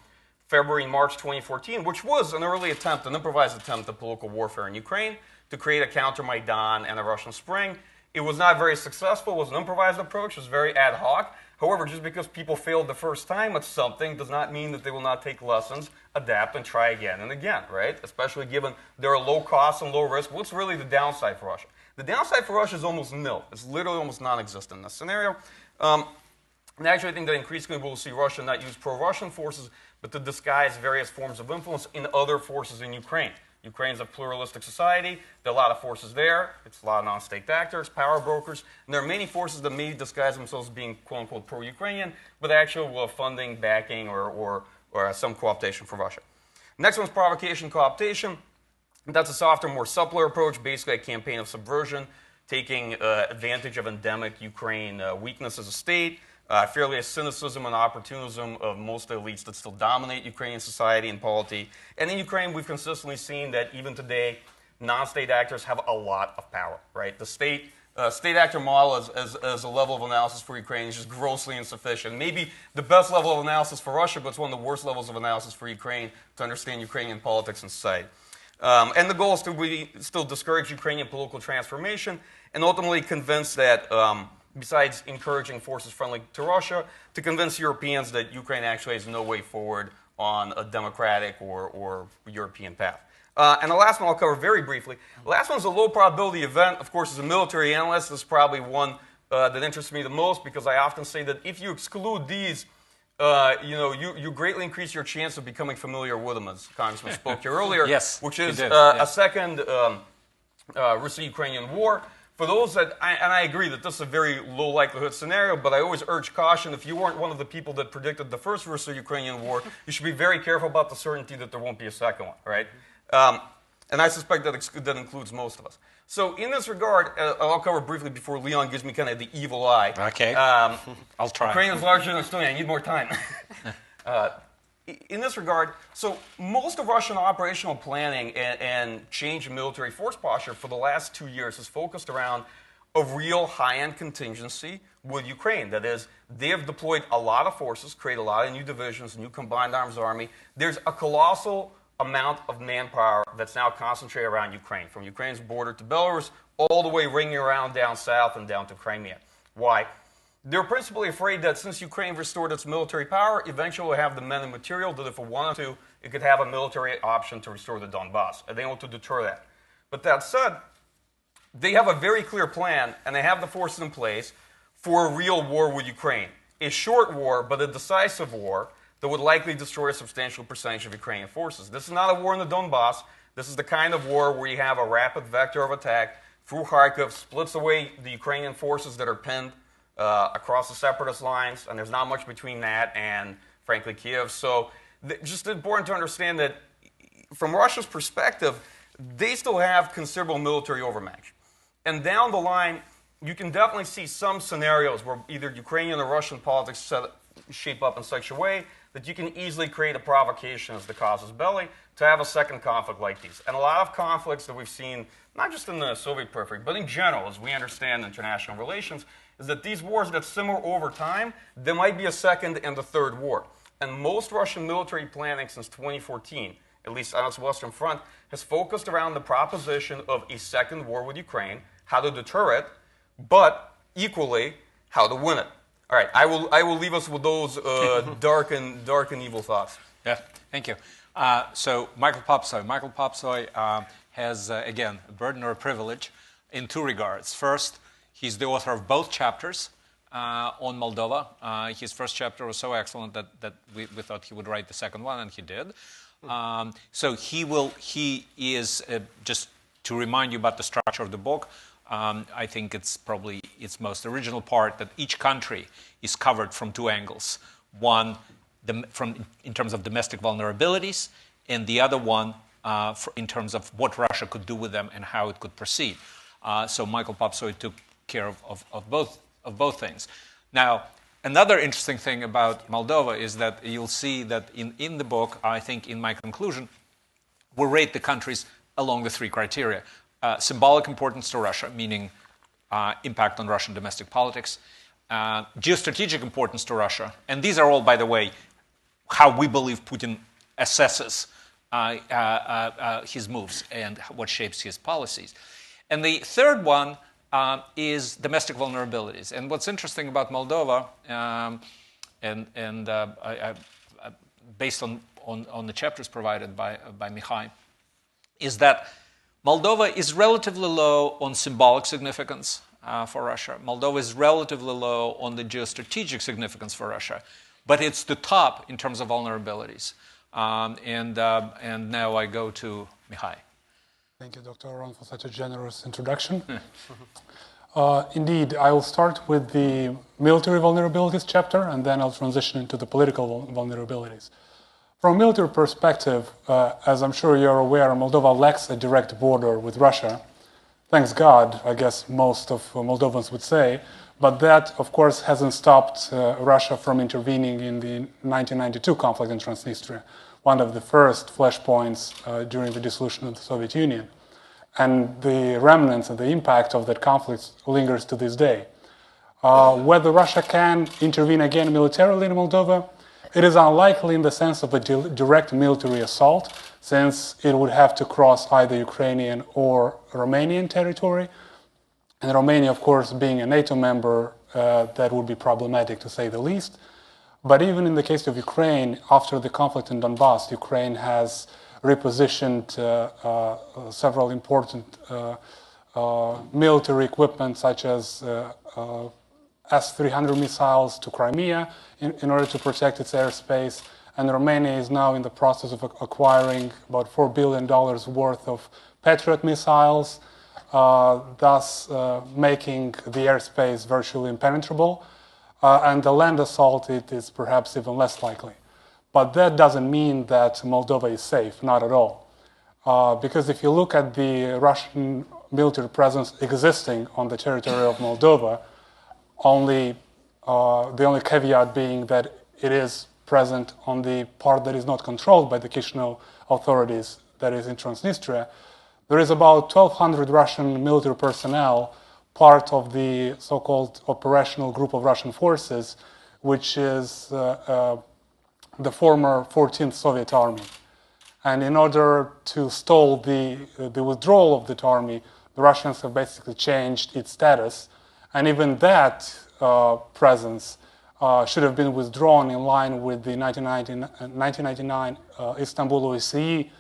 February and March 2014, which was an early attempt, an improvised attempt at political warfare in Ukraine to create a counter-Maidan and a Russian Spring. It was not very successful. It was an improvised approach. It was very ad hoc. However, just because people failed the first time at something does not mean that they will not take lessons, adapt, and try again and again, right? Especially given there are low costs and low risk. What's really the downside for Russia? The downside for Russia is almost nil. It's literally almost non-existent in this scenario. And actually, I think that increasingly we'll see Russia not use pro-Russian forces, but to disguise various forms of influence in other forces in Ukraine. Ukraine's a pluralistic society. There are a lot of forces there. It's a lot of non-state actors, power brokers. And there are many forces that may disguise themselves as being quote-unquote pro-Ukrainian, but actually will have funding, backing, or some co-optation from Russia. Next one's provocation, co-optation. That's a softer, more subtler approach, basically a campaign of subversion, taking advantage of endemic Ukraine weakness as a state, fairly a cynicism and opportunism of most elites that still dominate Ukrainian society and polity. And in Ukraine, we've consistently seen that even today, non-state actors have a lot of power, right? The state actor model as a level of analysis for Ukraine is just grossly insufficient. Maybe the best level of analysis for Russia, but it's one of the worst levels of analysis for Ukraine to understand Ukrainian politics and society. And the goal is to still discourage Ukrainian political transformation and ultimately convince that besides encouraging forces friendly to Russia, to convince Europeans that Ukraine actually has no way forward on a democratic or European path. And the last one I'll cover very briefly. The last one is a low probability event. Of course, as a military analyst, this is probably one that interests me the most because I often say that if you exclude these, you greatly increase your chance of becoming familiar with them, as Congressman spoke here earlier, yes, which is a second Russo-Ukrainian war. For those that, and I agree that this is a very low likelihood scenario, but I always urge caution. If you weren't one of the people that predicted the first Russo-Ukrainian war, you should be very careful about the certainty that there won't be a second one, right? And I suspect that includes most of us. So in this regard, I'll cover briefly before Leon gives me kind of the evil eye. Okay, I'll try. Ukraine is larger than Estonia. I need more time. in this regard, so most of Russian operational planning and change in military force posture for the last 2 years has focused around a real high-end contingency with Ukraine. That is, they have deployed a lot of forces, created a lot of new divisions, new combined arms army. There's a colossal amount of manpower that's now concentrated around Ukraine, from Ukraine's border to Belarus, all the way ringing around down south and down to Crimea. Why? They're principally afraid that since Ukraine restored its military power, eventually it will have the men and material that if it wanted to, it could have a military option to restore the Donbass. And they want to deter that. But that said, they have a very clear plan, and they have the forces in place for a real war with Ukraine. A short war, but a decisive war that would likely destroy a substantial percentage of Ukrainian forces. This is not a war in the Donbass. This is the kind of war where you have a rapid vector of attack through Kharkiv, splits away the Ukrainian forces that are pinned across the separatist lines, and there's not much between that and, frankly, Kiev. So just important to understand that from Russia's perspective, they still have considerable military overmatch. And down the line, you can definitely see some scenarios where either Ukrainian or Russian politics shape up in such a way that you can easily create a provocation as the casus belli to have a second conflict like these. And a lot of conflicts that we've seen, not just in the Soviet periphery, but in general, as we understand international relations, is that these wars that simmer over time, there might be a second and a third war. And most Russian military planning since 2014, at least on its Western Front, has focused around the proposition of a second war with Ukraine, how to deter it, but equally, how to win it. All right, I will leave us with those dark and evil thoughts. Yeah, thank you. So Michael Popsoy. Michael Popsoy has, again, a burden or a privilege in two regards. First, he's the author of both chapters on Moldova. His first chapter was so excellent that we thought he would write the second one, and he did. So he is, just to remind you about the structure of the book, I think it's probably its most original part that each country is covered from two angles. One, in terms of domestic vulnerabilities, and the other one in terms of what Russia could do with them and how it could proceed. So Michael Popsoy took care of both things. Now, another interesting thing about Moldova is that you'll see that in the book, I think in my conclusion, we'll rate the countries along the three criteria. Symbolic importance to Russia, meaning impact on Russian domestic politics. Geostrategic importance to Russia. And these are all, by the way, how we believe Putin assesses his moves and what shapes his policies. And the third one is domestic vulnerabilities. And what's interesting about Moldova, based on the chapters provided by Mihai, is that Moldova is relatively low on symbolic significance for Russia. Moldova is relatively low on the geostrategic significance for Russia, but it's the top in terms of vulnerabilities. And now I go to Mihai. Thank you, Dr. Aron, for such a generous introduction. Indeed, I will start with the military vulnerabilities chapter, and then I'll transition into the political vulnerabilities. From a military perspective, as I'm sure you're aware, Moldova lacks a direct border with Russia. Thanks God, I guess most of Moldovans would say. But that, of course, hasn't stopped Russia from intervening in the 1992 conflict in Transnistria, one of the first flashpoints during the dissolution of the Soviet Union. And the remnants and the impact of that conflict lingers to this day. Whether Russia can intervene again militarily in Moldova, it is unlikely in the sense of a direct military assault, since it would have to cross either Ukrainian or Romanian territory. And Romania, of course, being a NATO member, that would be problematic to say the least. But even in the case of Ukraine, after the conflict in Donbass, Ukraine has repositioned several important military equipment, such as S-300 missiles to Crimea in order to protect its airspace. And Romania is now in the process of acquiring about $4 billion worth of Patriot missiles, thus making the airspace virtually impenetrable. And the land assault, it is perhaps even less likely. But that doesn't mean that Moldova is safe, not at all. Because if you look at the Russian military presence existing on the territory of Moldova, the only caveat being that it is present on the part that is not controlled by the Chisinau authorities, that is in Transnistria. There is about 1,200 Russian military personnel, part of the so-called operational group of Russian forces, which is the former 14th Soviet Army. And in order to stall the withdrawal of that army, the Russians have basically changed its status. And even that presence should have been withdrawn in line with the 1999 Istanbul OSCE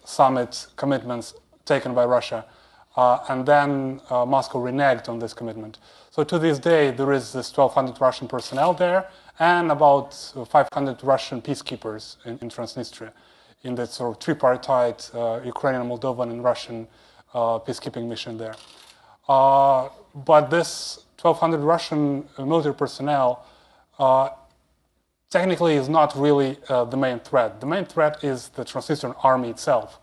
summit commitments taken by Russia. And then Moscow reneged on this commitment. So to this day, there is this 1,200 Russian personnel there and about 500 Russian peacekeepers in Transnistria, in that sort of tripartite Ukrainian, Moldovan, and Russian peacekeeping mission there. But this 1,200 Russian military personnel technically is not really the main threat. The main threat is the Transnistrian army itself.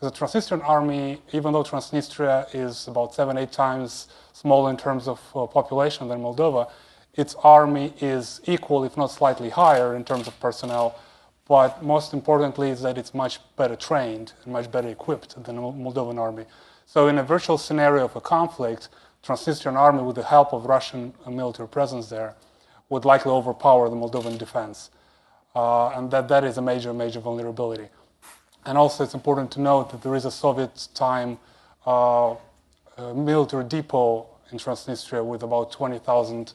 The Transnistrian army, even though Transnistria is about 7-8 times smaller in terms of population than Moldova, its army is equal, if not slightly higher in terms of personnel. But most importantly is that it's much better trained and much better equipped than the Moldovan army. So in a virtual scenario of a conflict, Transnistrian army, with the help of Russian military presence there, would likely overpower the Moldovan defense. And that is a major, major vulnerability. And also it's important to note that there is a Soviet time military depot in Transnistria with about 20,000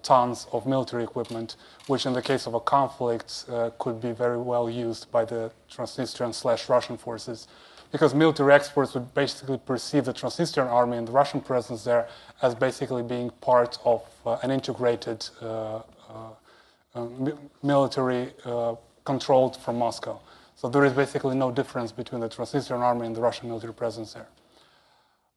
tons of military equipment, which in the case of a conflict could be very well used by the Transnistrian/Russian forces, because military experts would basically perceive the Transnistrian army and the Russian presence there as basically being part of an integrated military controlled from Moscow. So there is basically no difference between the Transnistrian army and the Russian military presence there.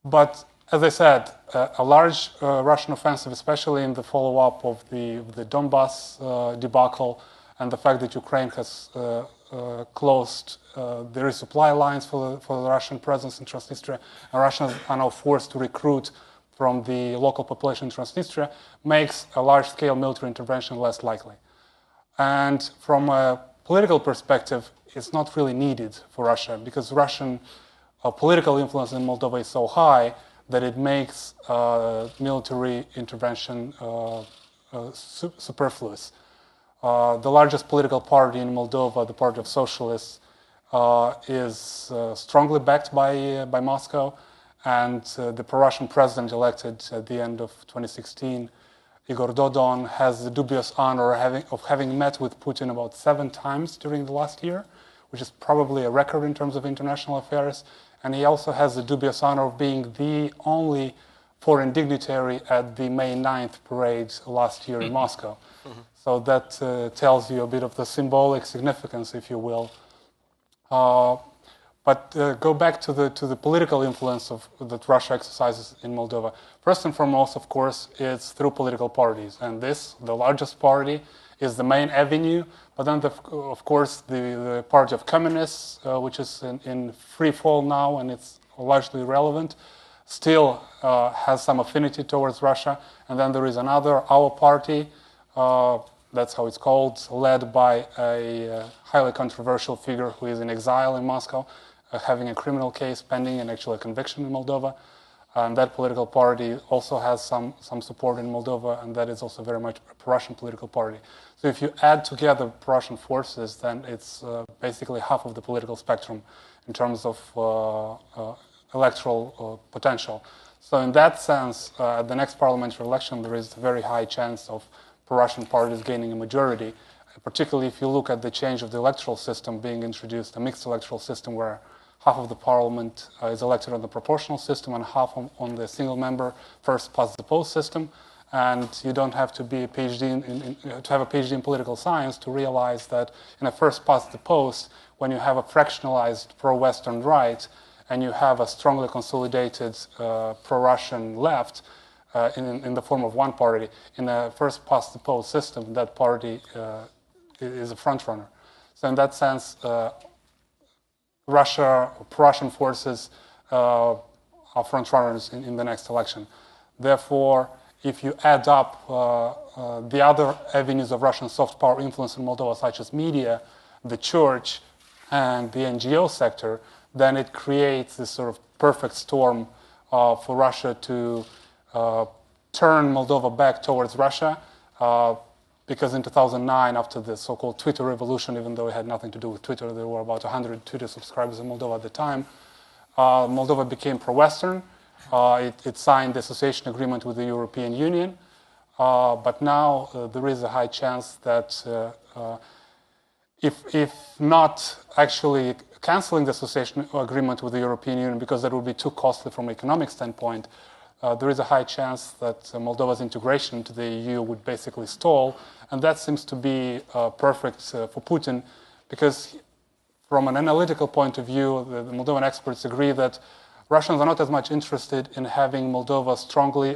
But as I said, a large Russian offensive, especially in the follow-up of the Donbass debacle and the fact that Ukraine has closed the resupply lines for the Russian presence in Transnistria, and Russians are now forced to recruit from the local population in Transnistria, makes a large-scale military intervention less likely. And from a political perspective, it's not really needed for Russia, because Russian political influence in Moldova is so high that it makes military intervention superfluous. The largest political party in Moldova, the Party of Socialists, is strongly backed by Moscow, and the pro-Russian president elected at the end of 2016, Igor Dodon, has the dubious honor of having met with Putin about 7 times during the last year, which is probably a record in terms of international affairs. And he also has the dubious honor of being the only foreign dignitary at the May 9th parade last year in Moscow. So that tells you a bit of the symbolic significance, if you will. But go back to the political influence that Russia exercises in Moldova. First and foremost, of course, it's through political parties. And this, the largest party, is the main avenue. But then, of course, the Party of Communists, which is in free fall now and it's largely irrelevant, still has some affinity towards Russia. And then there is another, our party, that's how it's called, led by a highly controversial figure who is in exile in Moscow, having a criminal case pending and actually a conviction in Moldova. And that political party also has some support in Moldova, and that is also very much a pro-Russian political party. So if you add together pro-Russian forces, then it's basically half of the political spectrum in terms of electoral potential. So in that sense, at the next parliamentary election, there is a very high chance of pro-Russian parties gaining a majority, particularly if you look at the change of the electoral system being introduced, a mixed electoral system where half of the parliament is elected on the proportional system and half on the single-member first-past-the-post system. And you don't have to be a PhD to have a PhD in political science to realize that in a first-past-the-post, when you have a fractionalized pro-Western right and you have a strongly consolidated pro-Russian left in the form of one party, in a first-past-the-post system, that party is a front-runner. So in that sense, pro-Russian forces are front-runners in the next election. Therefore, if you add up the other avenues of Russian soft power influence in Moldova, such as media, the church, and the NGO sector, then it creates this sort of perfect storm for Russia to turn Moldova back towards Russia. Because in 2009, after the so-called Twitter revolution, even though it had nothing to do with Twitter, there were about 100 Twitter subscribers in Moldova at the time, Moldova became pro-Western. It signed the association agreement with the European Union. But now there is a high chance that if not actually canceling the association agreement with the European Union, because that would be too costly from an economic standpoint, there is a high chance that Moldova's integration to the EU would basically stall. And that seems to be perfect for Putin, because from an analytical point of view, the Moldovan experts agree that Russians are not as much interested in having Moldova strongly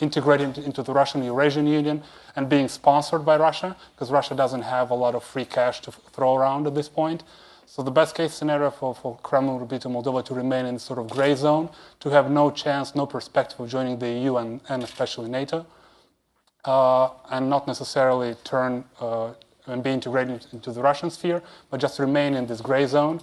integrated into the Russian Eurasian Union and being sponsored by Russia, because Russia doesn't have a lot of free cash to throw around at this point. So the best case scenario for Kremlin would be to Moldova to remain in sort of gray zone, to have no chance, no perspective of joining the EU and especially NATO, and not necessarily turn and be integrated into the Russian sphere, but just remain in this gray zone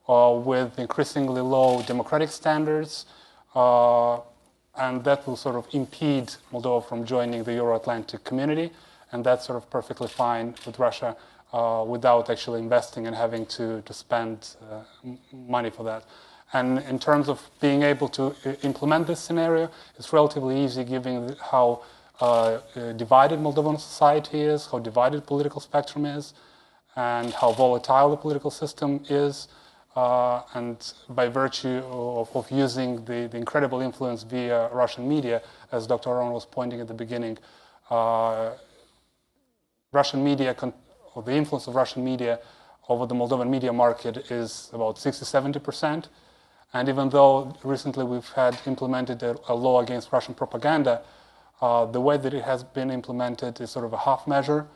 with increasingly low democratic standards, and that will sort of impede Moldova from joining the Euro-Atlantic community, and that's sort of perfectly fine with Russia without actually investing and having to spend money for that. And in terms of being able to implement this scenario, it's relatively easy given how divided Moldovan society is, how divided political spectrum is, and how volatile the political system is. And by virtue of using the incredible influence via Russian media, as Dr. Aron was pointing at the beginning, Russian media, or the influence of Russian media over the Moldovan media market is about 60-70%. And even though recently we've had implemented a law against Russian propaganda, the way that it has been implemented is sort of a half measure,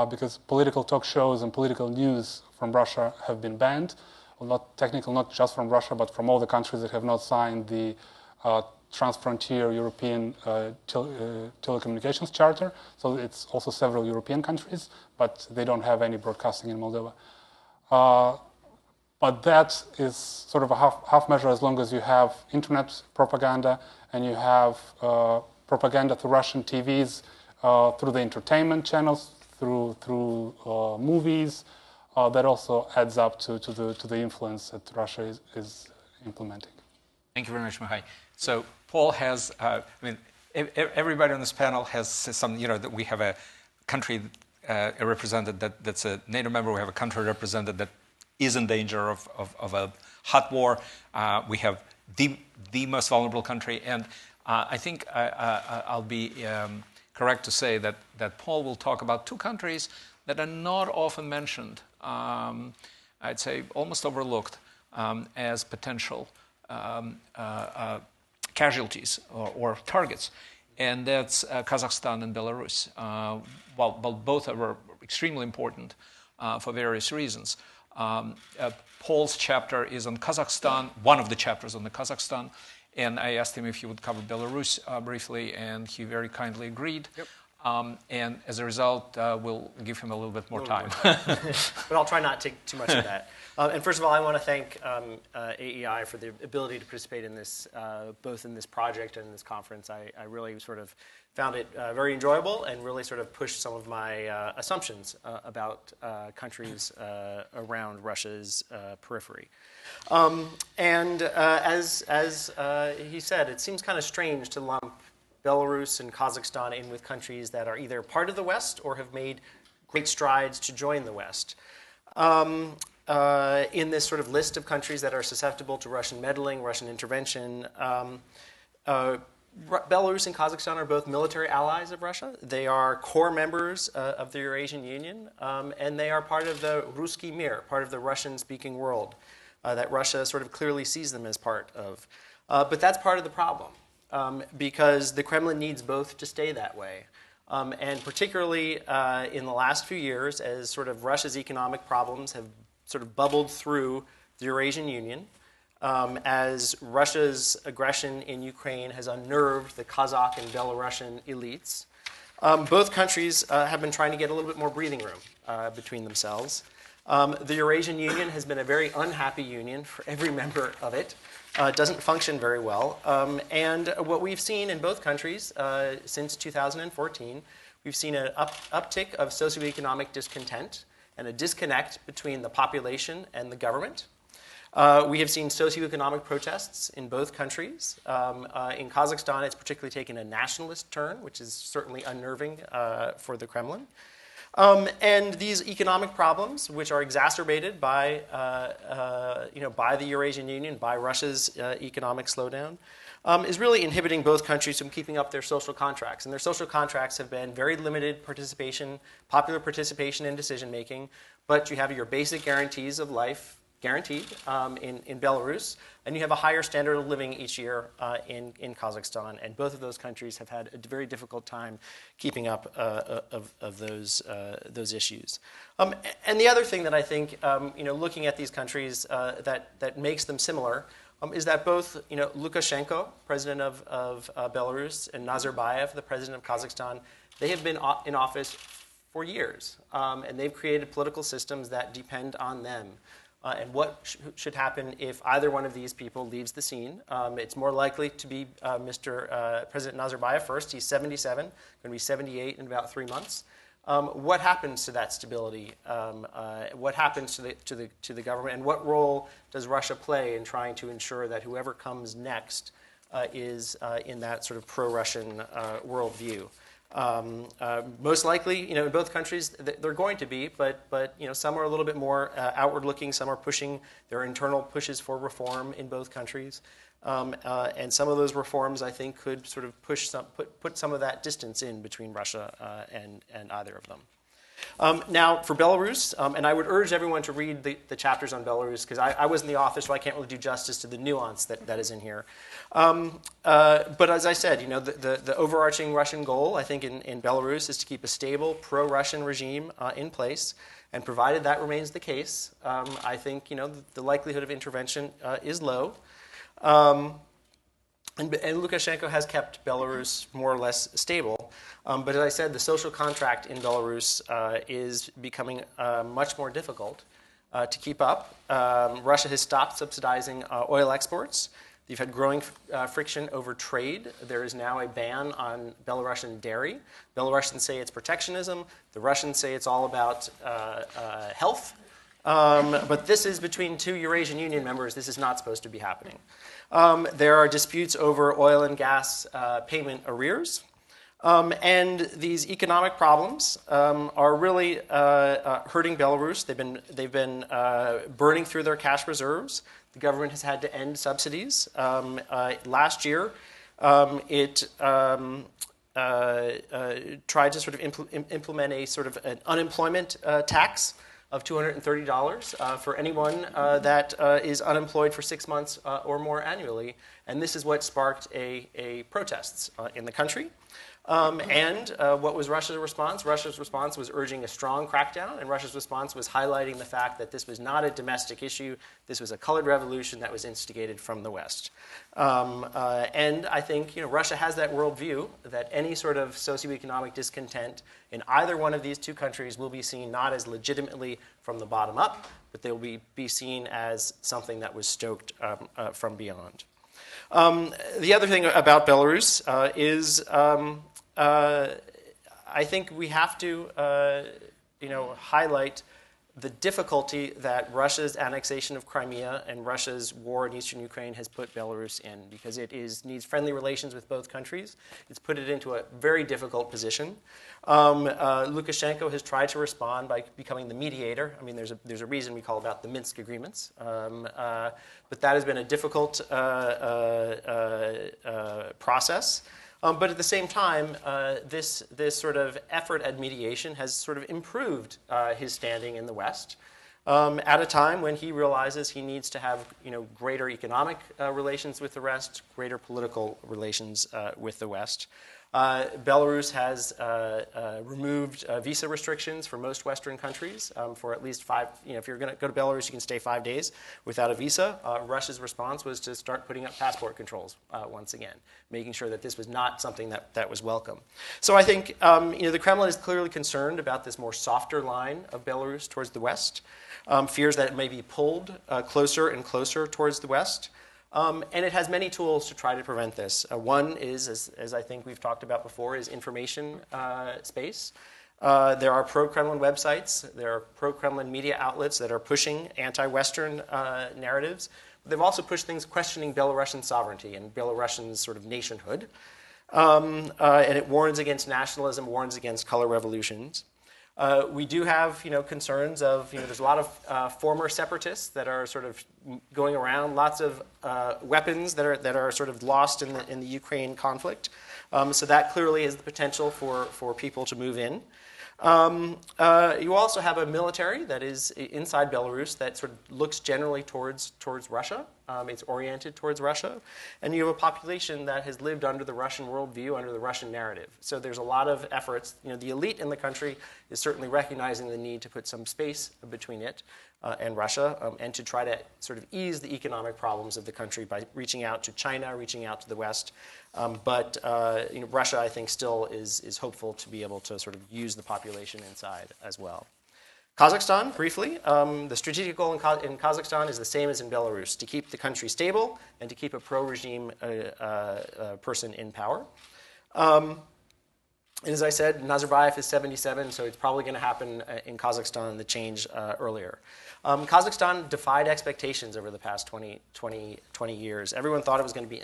because political talk shows and political news from Russia have been banned. Well, not just from Russia, but from all the countries that have not signed the Transfrontier European Telecommunications Charter. So it's also several European countries, but they don't have any broadcasting in Moldova. But that is sort of a half measure as long as you have internet propaganda and you have propaganda through Russian TVs, through the entertainment channels, through movies. That also adds up to the influence that Russia is implementing. Thank you very much, Mihai. So Paul has, everybody on this panel has some, that we have a country represented that's a NATO member. We have a country represented that is in danger of a hot war. We have the most vulnerable country. And I think I'll be correct to say that Paul will talk about two countries that are not often mentioned, I'd say almost overlooked as potential casualties or targets, and that's Kazakhstan and Belarus. While both are extremely important for various reasons. Paul's chapter is on Kazakhstan, one of the chapters on the Kazakhstan, and I asked him if he would cover Belarus briefly, and he very kindly agreed. Yep. And as a result, we'll give him a little bit more time. But I'll try not to take too much of that. And first of all, I want to thank AEI for the ability to participate in this, both in this project and in this conference. I really sort of found it very enjoyable and really sort of pushed some of my assumptions about countries around Russia's periphery. And as he said, it seems kind of strange to lump Belarus and Kazakhstan in with countries that are either part of the West or have made great strides to join the West. In this sort of list of countries that are susceptible to Russian meddling, Russian intervention, Belarus and Kazakhstan are both military allies of Russia. They are core members of the Eurasian Union, and they are part of the Ruski Mir, part of the Russian-speaking world, that Russia sort of clearly sees them as part of. But that's part of the problem. Because the Kremlin needs both to stay that way. And particularly in the last few years, as sort of Russia's economic problems have sort of bubbled through the Eurasian Union, as Russia's aggression in Ukraine has unnerved the Kazakh and Belarusian elites. Both countries have been trying to get a little bit more breathing room between themselves. The Eurasian Union has been a very unhappy union for every member of it. It doesn't function very well. And what we've seen in both countries since 2014, we've seen an uptick of socioeconomic discontent and a disconnect between the population and the government. We have seen socioeconomic protests in both countries. In Kazakhstan, it's particularly taken a nationalist turn, which is certainly unnerving for the Kremlin. And these economic problems, which are exacerbated by, by the Eurasian Union, by Russia's economic slowdown, is really inhibiting both countries from keeping up their social contracts. And their social contracts have been very limited participation, popular participation in decision making, but you have your basic guarantees of life guaranteed in Belarus, and you have a higher standard of living each year in Kazakhstan. And both of those countries have had a very difficult time keeping up of those issues. And the other thing that I think, looking at these countries that makes them similar is that both, Lukashenko, president of Belarus, and Nazarbayev, the president of Kazakhstan, they have been in office for years, and they've created political systems that depend on them. And what should happen if either one of these people leaves the scene? It's more likely to be Mr. President Nazarbayev first. He's 77, going to be 78 in about 3 months. What happens to that stability? What happens to the government? And what role does Russia play in trying to ensure that whoever comes next is in that sort of pro-Russian worldview? Most likely, in both countries, they're going to be, but some are a little bit more outward-looking. Some are pushing their internal pushes for reform in both countries, and some of those reforms, I think, could sort of put some of that distance in between Russia and either of them. Now, for Belarus, and I would urge everyone to read the chapters on Belarus, because I was in the office, so I can't really do justice to the nuance that is in here. But as I said, the overarching Russian goal, I think, in Belarus is to keep a stable pro-Russian regime in place. And provided that remains the case, I think, the likelihood of intervention is low. And Lukashenko has kept Belarus more or less stable. But as I said, the social contract in Belarus is becoming much more difficult to keep up. Russia has stopped subsidizing oil exports. You've had growing friction over trade. There is now a ban on Belarusian dairy. Belarusians say it's protectionism. The Russians say it's all about health. But this is between two Eurasian Union members. This is not supposed to be happening. There are disputes over oil and gas payment arrears. And these economic problems are really hurting Belarus. They've been burning through their cash reserves. The government has had to end subsidies. Last year, it tried to sort of implement a sort of an unemployment tax of $230 for anyone that is unemployed for 6 months or more annually. And this is what sparked a protests in the country. And what was Russia's response? Russia's response was urging a strong crackdown, and Russia's response was highlighting the fact that this was not a domestic issue. This was a colored revolution that was instigated from the West. And I think Russia has that worldview that any sort of socioeconomic discontent in either one of these two countries will be seen not as legitimately from the bottom up, but they will be seen as something that was stoked from beyond. The other thing about Belarus is I think we have to highlight the difficulty that Russia's annexation of Crimea and Russia's war in eastern Ukraine has put Belarus in, because it needs friendly relations with both countries. It's put it into a very difficult position. Lukashenko has tried to respond by becoming the mediator. I mean, there's a reason we call about the Minsk agreements. But that has been a difficult process. But at the same time, this sort of effort at mediation has sort of improved his standing in the West at a time when he realizes he needs to have greater economic relations with the West, greater political relations with the West. Belarus has removed visa restrictions for most Western countries for at least 5. If you're going to go to Belarus, you can stay 5 days without a visa. Russia's response was to start putting up passport controls once again, making sure that this was not something that was welcome. So I think the Kremlin is clearly concerned about this more softer line of Belarus towards the West, fears that it may be pulled closer and closer towards the West. And it has many tools to try to prevent this. One is, as I think we've talked about before, is information space. There are pro-Kremlin websites. There are pro-Kremlin media outlets that are pushing anti-Western narratives. They've also pushed things questioning Belarusian sovereignty and Belarusian sort of nationhood. And it warns against nationalism, warns against color revolutions. We do have, concerns of, there's a lot of former separatists that are sort of going around, lots of weapons that are sort of lost in the Ukraine conflict. So that clearly is the potential for people to move in. You also have a military that is inside Belarus that sort of looks generally towards Russia. It's oriented towards Russia. And you have a population that has lived under the Russian worldview, under the Russian narrative. So there's a lot of efforts. The elite in the country is certainly recognizing the need to put some space between it and Russia, and to try to sort of ease the economic problems of the country by reaching out to China, reaching out to the West. But Russia, I think, still is hopeful to be able to sort of use the population inside as well. Kazakhstan, briefly. The strategic goal in Kazakhstan is the same as in Belarus, to keep the country stable and to keep a pro-regime person in power. And as I said, Nazarbayev is 77, so it's probably going to happen in Kazakhstan, the change earlier. Kazakhstan defied expectations over the past 20 years. Everyone thought it was going to be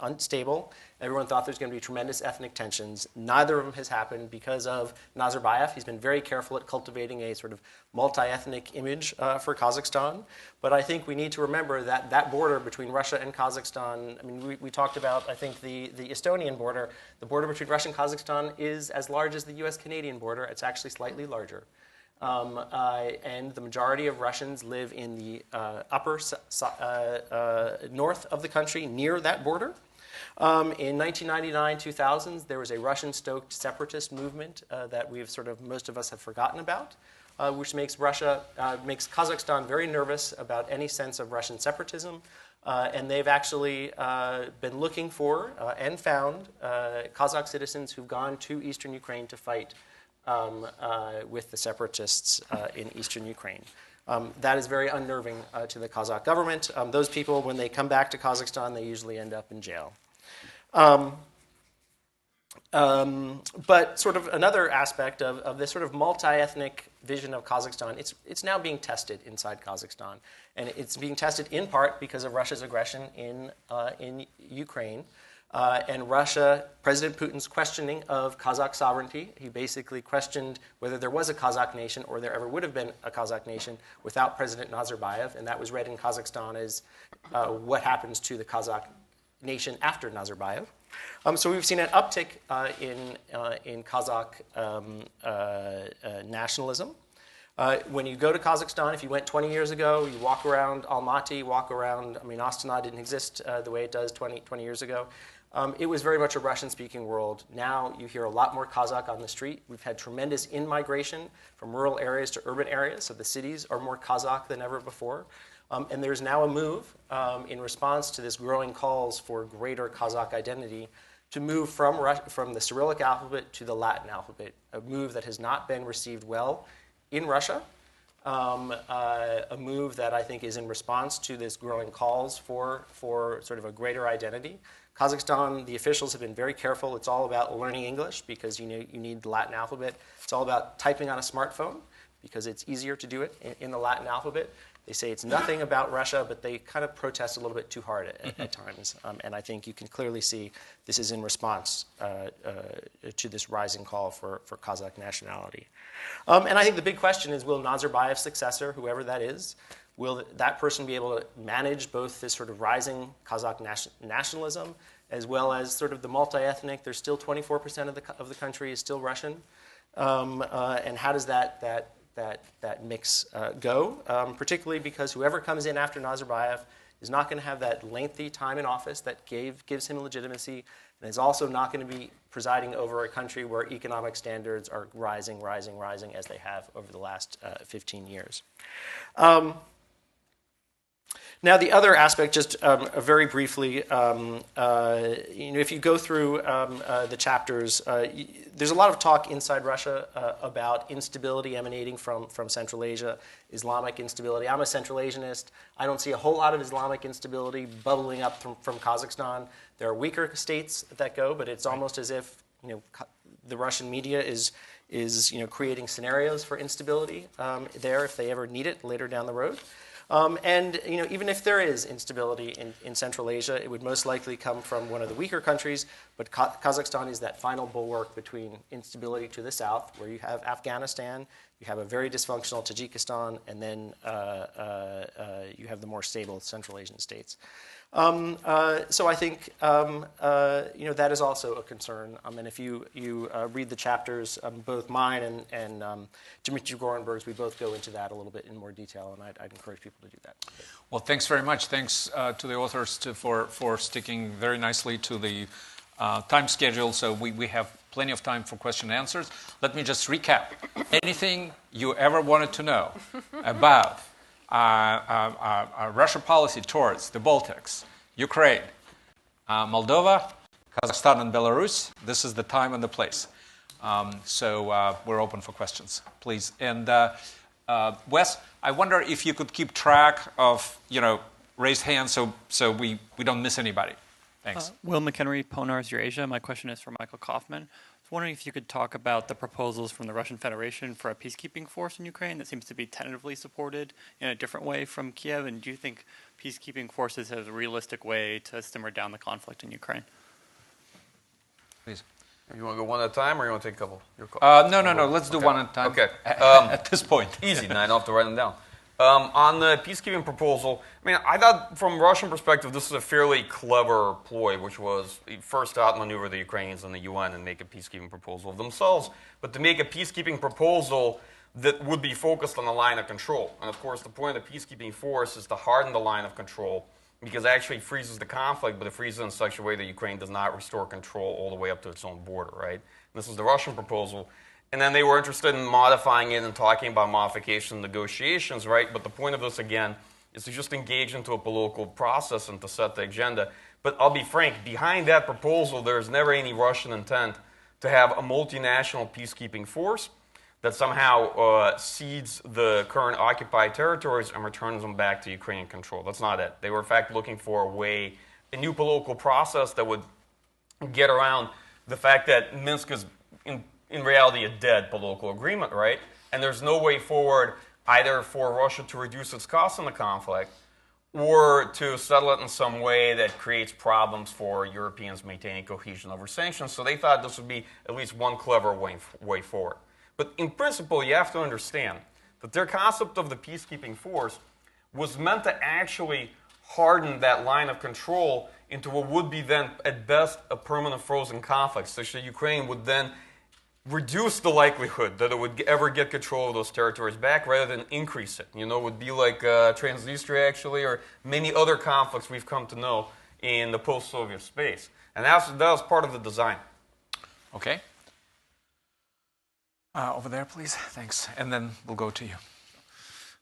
unstable. Everyone thought there was going to be tremendous ethnic tensions. Neither of them has happened because of Nazarbayev. He's been very careful at cultivating a sort of multi-ethnic image for Kazakhstan. But I think we need to remember that that border between Russia and Kazakhstan, I mean, we talked about, I think, the Estonian border. The border between Russia and Kazakhstan is as large as the US-Canadian border. It's actually slightly larger. And the majority of Russians live in the upper north of the country, near that border. In 1999-2000, there was a Russian-stoked separatist movement that most of us have forgotten about, which makes Kazakhstan very nervous about any sense of Russian separatism. And they've actually been looking for and found Kazakh citizens who've gone to eastern Ukraine to fight with the separatists in eastern Ukraine. That is very unnerving to the Kazakh government. Those people, when they come back to Kazakhstan, they usually end up in jail. But sort of another aspect of this sort of multi-ethnic vision of Kazakhstan, it's now being tested inside Kazakhstan. And it's being tested in part because of Russia's aggression in Ukraine. And Russia, President Putin's questioning of Kazakh sovereignty. He basically questioned whether there was a Kazakh nation or there ever would have been a Kazakh nation without President Nazarbayev. And that was read in Kazakhstan as what happens to the Kazakh nation after Nazarbayev. So we've seen an uptick in Kazakh nationalism. When you go to Kazakhstan, if you went 20 years ago, you walk around Almaty, Astana didn't exist the way it does 20 years ago. It was very much a Russian-speaking world. Now you hear a lot more Kazakh on the street. We've had tremendous in-migration from rural areas to urban areas, so the cities are more Kazakh than ever before. And there's now a move in response to this growing calls for greater Kazakh identity to move from the Cyrillic alphabet to the Latin alphabet, a move that has not been received well in Russia, a move that I think is in response to this growing calls for sort of a greater identity. Kazakhstan, the officials have been very careful. It's all about learning English because you need the Latin alphabet. It's all about typing on a smartphone because it's easier to do it in the Latin alphabet. They say it's nothing about Russia, but they kind of protest a little bit too hard at times. And I think you can clearly see this is in response to this rising call for Kazakh nationality. And I think the big question is, will Nazarbayev's successor, whoever that is, will that person be able to manage both this sort of rising Kazakh nationalism as well as sort of the multi-ethnic? There's still 24% of the country is still Russian. And how does that mix go? Particularly because whoever comes in after Nazarbayev is not going to have that lengthy time in office that gives him legitimacy, and is also not going to be presiding over a country where economic standards are rising as they have over the last 15 years. Now, the other aspect, just very briefly, if you go through the chapters, there's a lot of talk inside Russia about instability emanating from Central Asia, Islamic instability. I'm a Central Asianist. I don't see a whole lot of Islamic instability bubbling up from Kazakhstan. There are weaker states that go, but it's almost as if the Russian media is creating scenarios for instability there if they ever need it later down the road. And even if there is instability in Central Asia, it would most likely come from one of the weaker countries. But Kazakhstan is that final bulwark between instability to the south, where you have Afghanistan, you have a very dysfunctional Tajikistan, and then you have the more stable Central Asian states. So I think that is also a concern. And if you read the chapters, both mine and Dmitry Gorenberg's, we both go into that a little bit in more detail, and I'd encourage people to do that. Well, thanks very much. Thanks to the authors for sticking very nicely to the time schedule, so we have plenty of time for question and answers. Let me just recap. Anything you ever wanted to know about Russia policy towards the Baltics, Ukraine, Moldova, Kazakhstan, and Belarus, this is the time and the place. So we're open for questions, please. And Wes, I wonder if you could keep track of raised hands so we don't miss anybody. Thanks. Will McHenry, Ponars Eurasia. My question is for Michael Kaufman. I was wondering if you could talk about the proposals from the Russian Federation for a peacekeeping force in Ukraine that seems to be tentatively supported in a different way from Kiev. And do you think peacekeeping forces have a realistic way to simmer down the conflict in Ukraine? Please. You want to go one at a time, or you want to take a couple? No. Let's do one at a time. Okay. At this point. Easy. Now I don't have to write them down. On the peacekeeping proposal, I thought from Russian perspective this is a fairly clever ploy, which was first outmaneuver the Ukrainians in the UN and make a peacekeeping proposal of themselves, but to make a peacekeeping proposal that would be focused on the line of control. And of course, the point of the peacekeeping force is to harden the line of control, because it actually freezes the conflict, but it freezes in such a way that Ukraine does not restore control all the way up to its own border, right? And this is the Russian proposal. And then they were interested in modifying it and talking about modification negotiations, right? But the point of this, again, is to just engage into a political process and to set the agenda. But I'll be frank, behind that proposal, there's never any Russian intent to have a multinational peacekeeping force that somehow cedes the current occupied territories and returns them back to Ukrainian control. That's not it. They were, in fact, looking for a new political process that would get around the fact that Minsk is in reality a dead political agreement, right? And there's no way forward either for Russia to reduce its costs in the conflict or to settle it in some way that creates problems for Europeans maintaining cohesion over sanctions. So they thought this would be at least one clever way forward. But in principle, you have to understand that their concept of the peacekeeping force was meant to actually harden that line of control into what would be then, at best, a permanent frozen conflict, such that Ukraine would then reduce the likelihood that it would ever get control of those territories back rather than increase it. It would be like Transnistria, actually, or many other conflicts we've come to know in the post-Soviet space. And that was part of the design. Okay. Over there, please. Thanks. And then we'll go to you.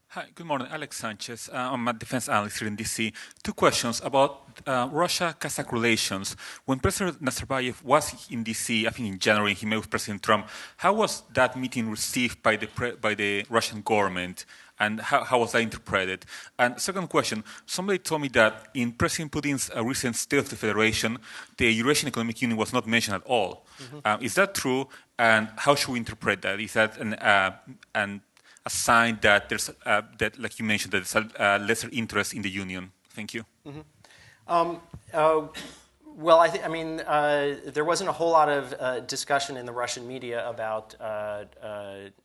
Hi, good morning. Alex Sanchez. I'm a defense analyst here in DC. Two questions about Russia-Kazakh relations. When President Nazarbayev was in DC, I think in January, he met with President Trump. How was that meeting received by the Russian government, and how was that interpreted? And second question, somebody told me that in President Putin's recent State of the Federation, the Eurasian Economic Union was not mentioned at all. Mm-hmm. Is that true? And how should we interpret that? Is that a sign that there's, that, like you mentioned, that there's a lesser interest in the union? Thank you. Mm-hmm. Well, I mean, there wasn't a whole lot of discussion in the Russian media about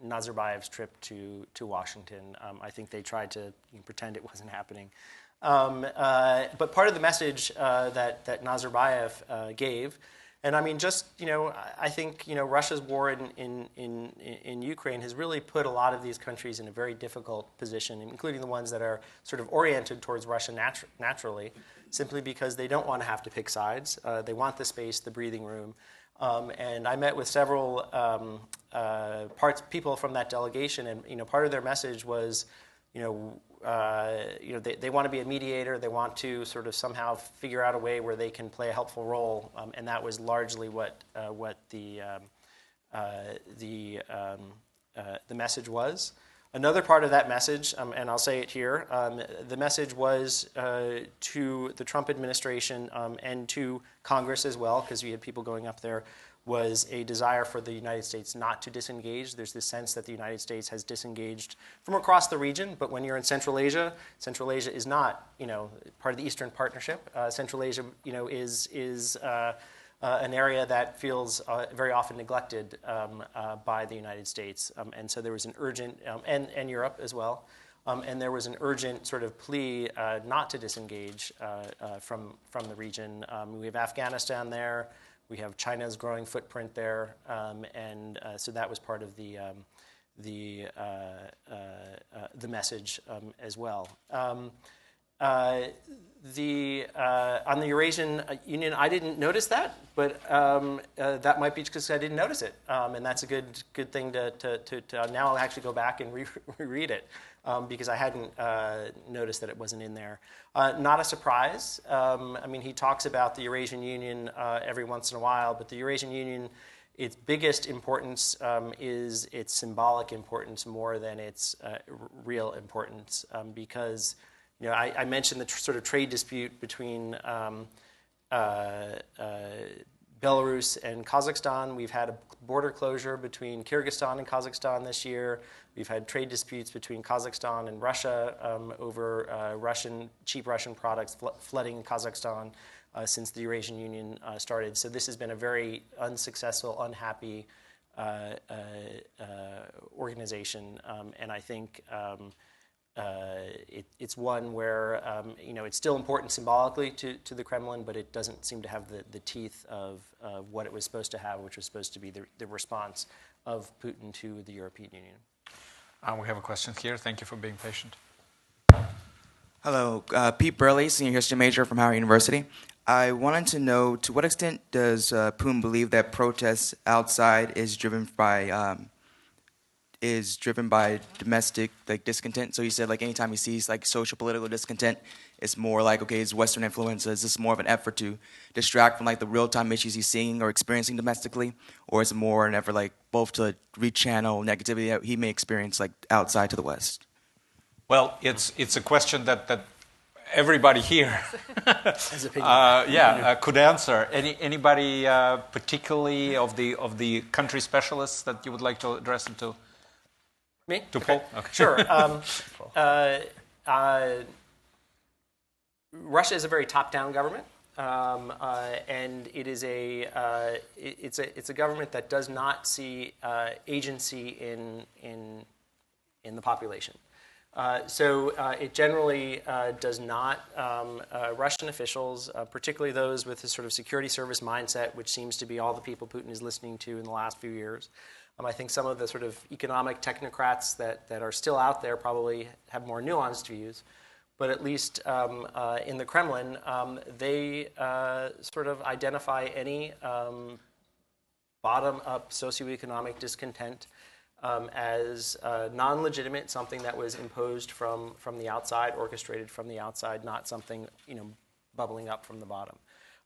Nazarbayev's trip to Washington. I think they tried to pretend it wasn't happening. But part of the message that Nazarbayev gave And I mean, just, I think, Russia's war in Ukraine has really put a lot of these countries in a very difficult position, including the ones that are sort of oriented towards Russia naturally, simply because they don't want to have to pick sides. They want the space, the breathing room. And I met with several people from that delegation, and part of their message was, they want to be a mediator. They want to sort of somehow figure out a way where they can play a helpful role, and that was largely what the message was. Another part of that message, and I'll say it here, the message was to the Trump administration and to Congress as well, because we had people going up there, was a desire for the United States not to disengage. There's this sense that the United States has disengaged from across the region, but when you're in Central Asia is not, part of the Eastern Partnership. Central Asia, is an area that feels very often neglected by the United States. And so there was an urgent, and Europe as well, and there was an urgent sort of plea not to disengage from the region. We have Afghanistan there. We have China's growing footprint there, and so that was part of the message as well. On the Eurasian Union, I didn't notice that, but that might be because I didn't notice it, and that's a good thing to now I'll actually go back and reread it because I hadn't noticed that it wasn't in there. Not a surprise. I mean, he talks about the Eurasian Union every once in a while, but the Eurasian Union, its biggest importance is its symbolic importance more than its real importance, because I mentioned the sort of trade dispute between Belarus and Kazakhstan. We've had a border closure between Kyrgyzstan and Kazakhstan this year. We've had trade disputes between Kazakhstan and Russia over cheap Russian products flooding Kazakhstan since the Eurasian Union started. So this has been a very unsuccessful, unhappy organization, and I think it's one where it's still important symbolically to the Kremlin, but it doesn't seem to have the teeth of what it was supposed to have, which was supposed to be the response of Putin to the European Union. We have a question here. Thank you for being patient. Hello, Pete Burley, senior history major from Howard University. I wanted to know, to what extent does Putin believe that protests outside is driven by domestic discontent? So he said anytime he sees social political discontent, it's more okay, it's Western influences. This is more of an effort to distract from the real-time issues he's seeing or experiencing domestically, or is it more an effort both to rechannel negativity that he may experience outside to the West? Well, it's a question that everybody here could answer. Anybody particularly of the country specialists that you would like to address it to? Me? To Paul? Okay. Sure. Russia is a very top-down government, and it is it's a government that does not see agency in the population. So it generally does not. Russian officials, particularly those with this sort of security service mindset, which seems to be all the people Putin is listening to in the last few years. I think some of the sort of economic technocrats that are still out there probably have more nuanced views. But at least in the Kremlin, they sort of identify any bottom-up socioeconomic discontent as non-legitimate, something that was imposed from the outside, orchestrated from the outside, not something bubbling up from the bottom.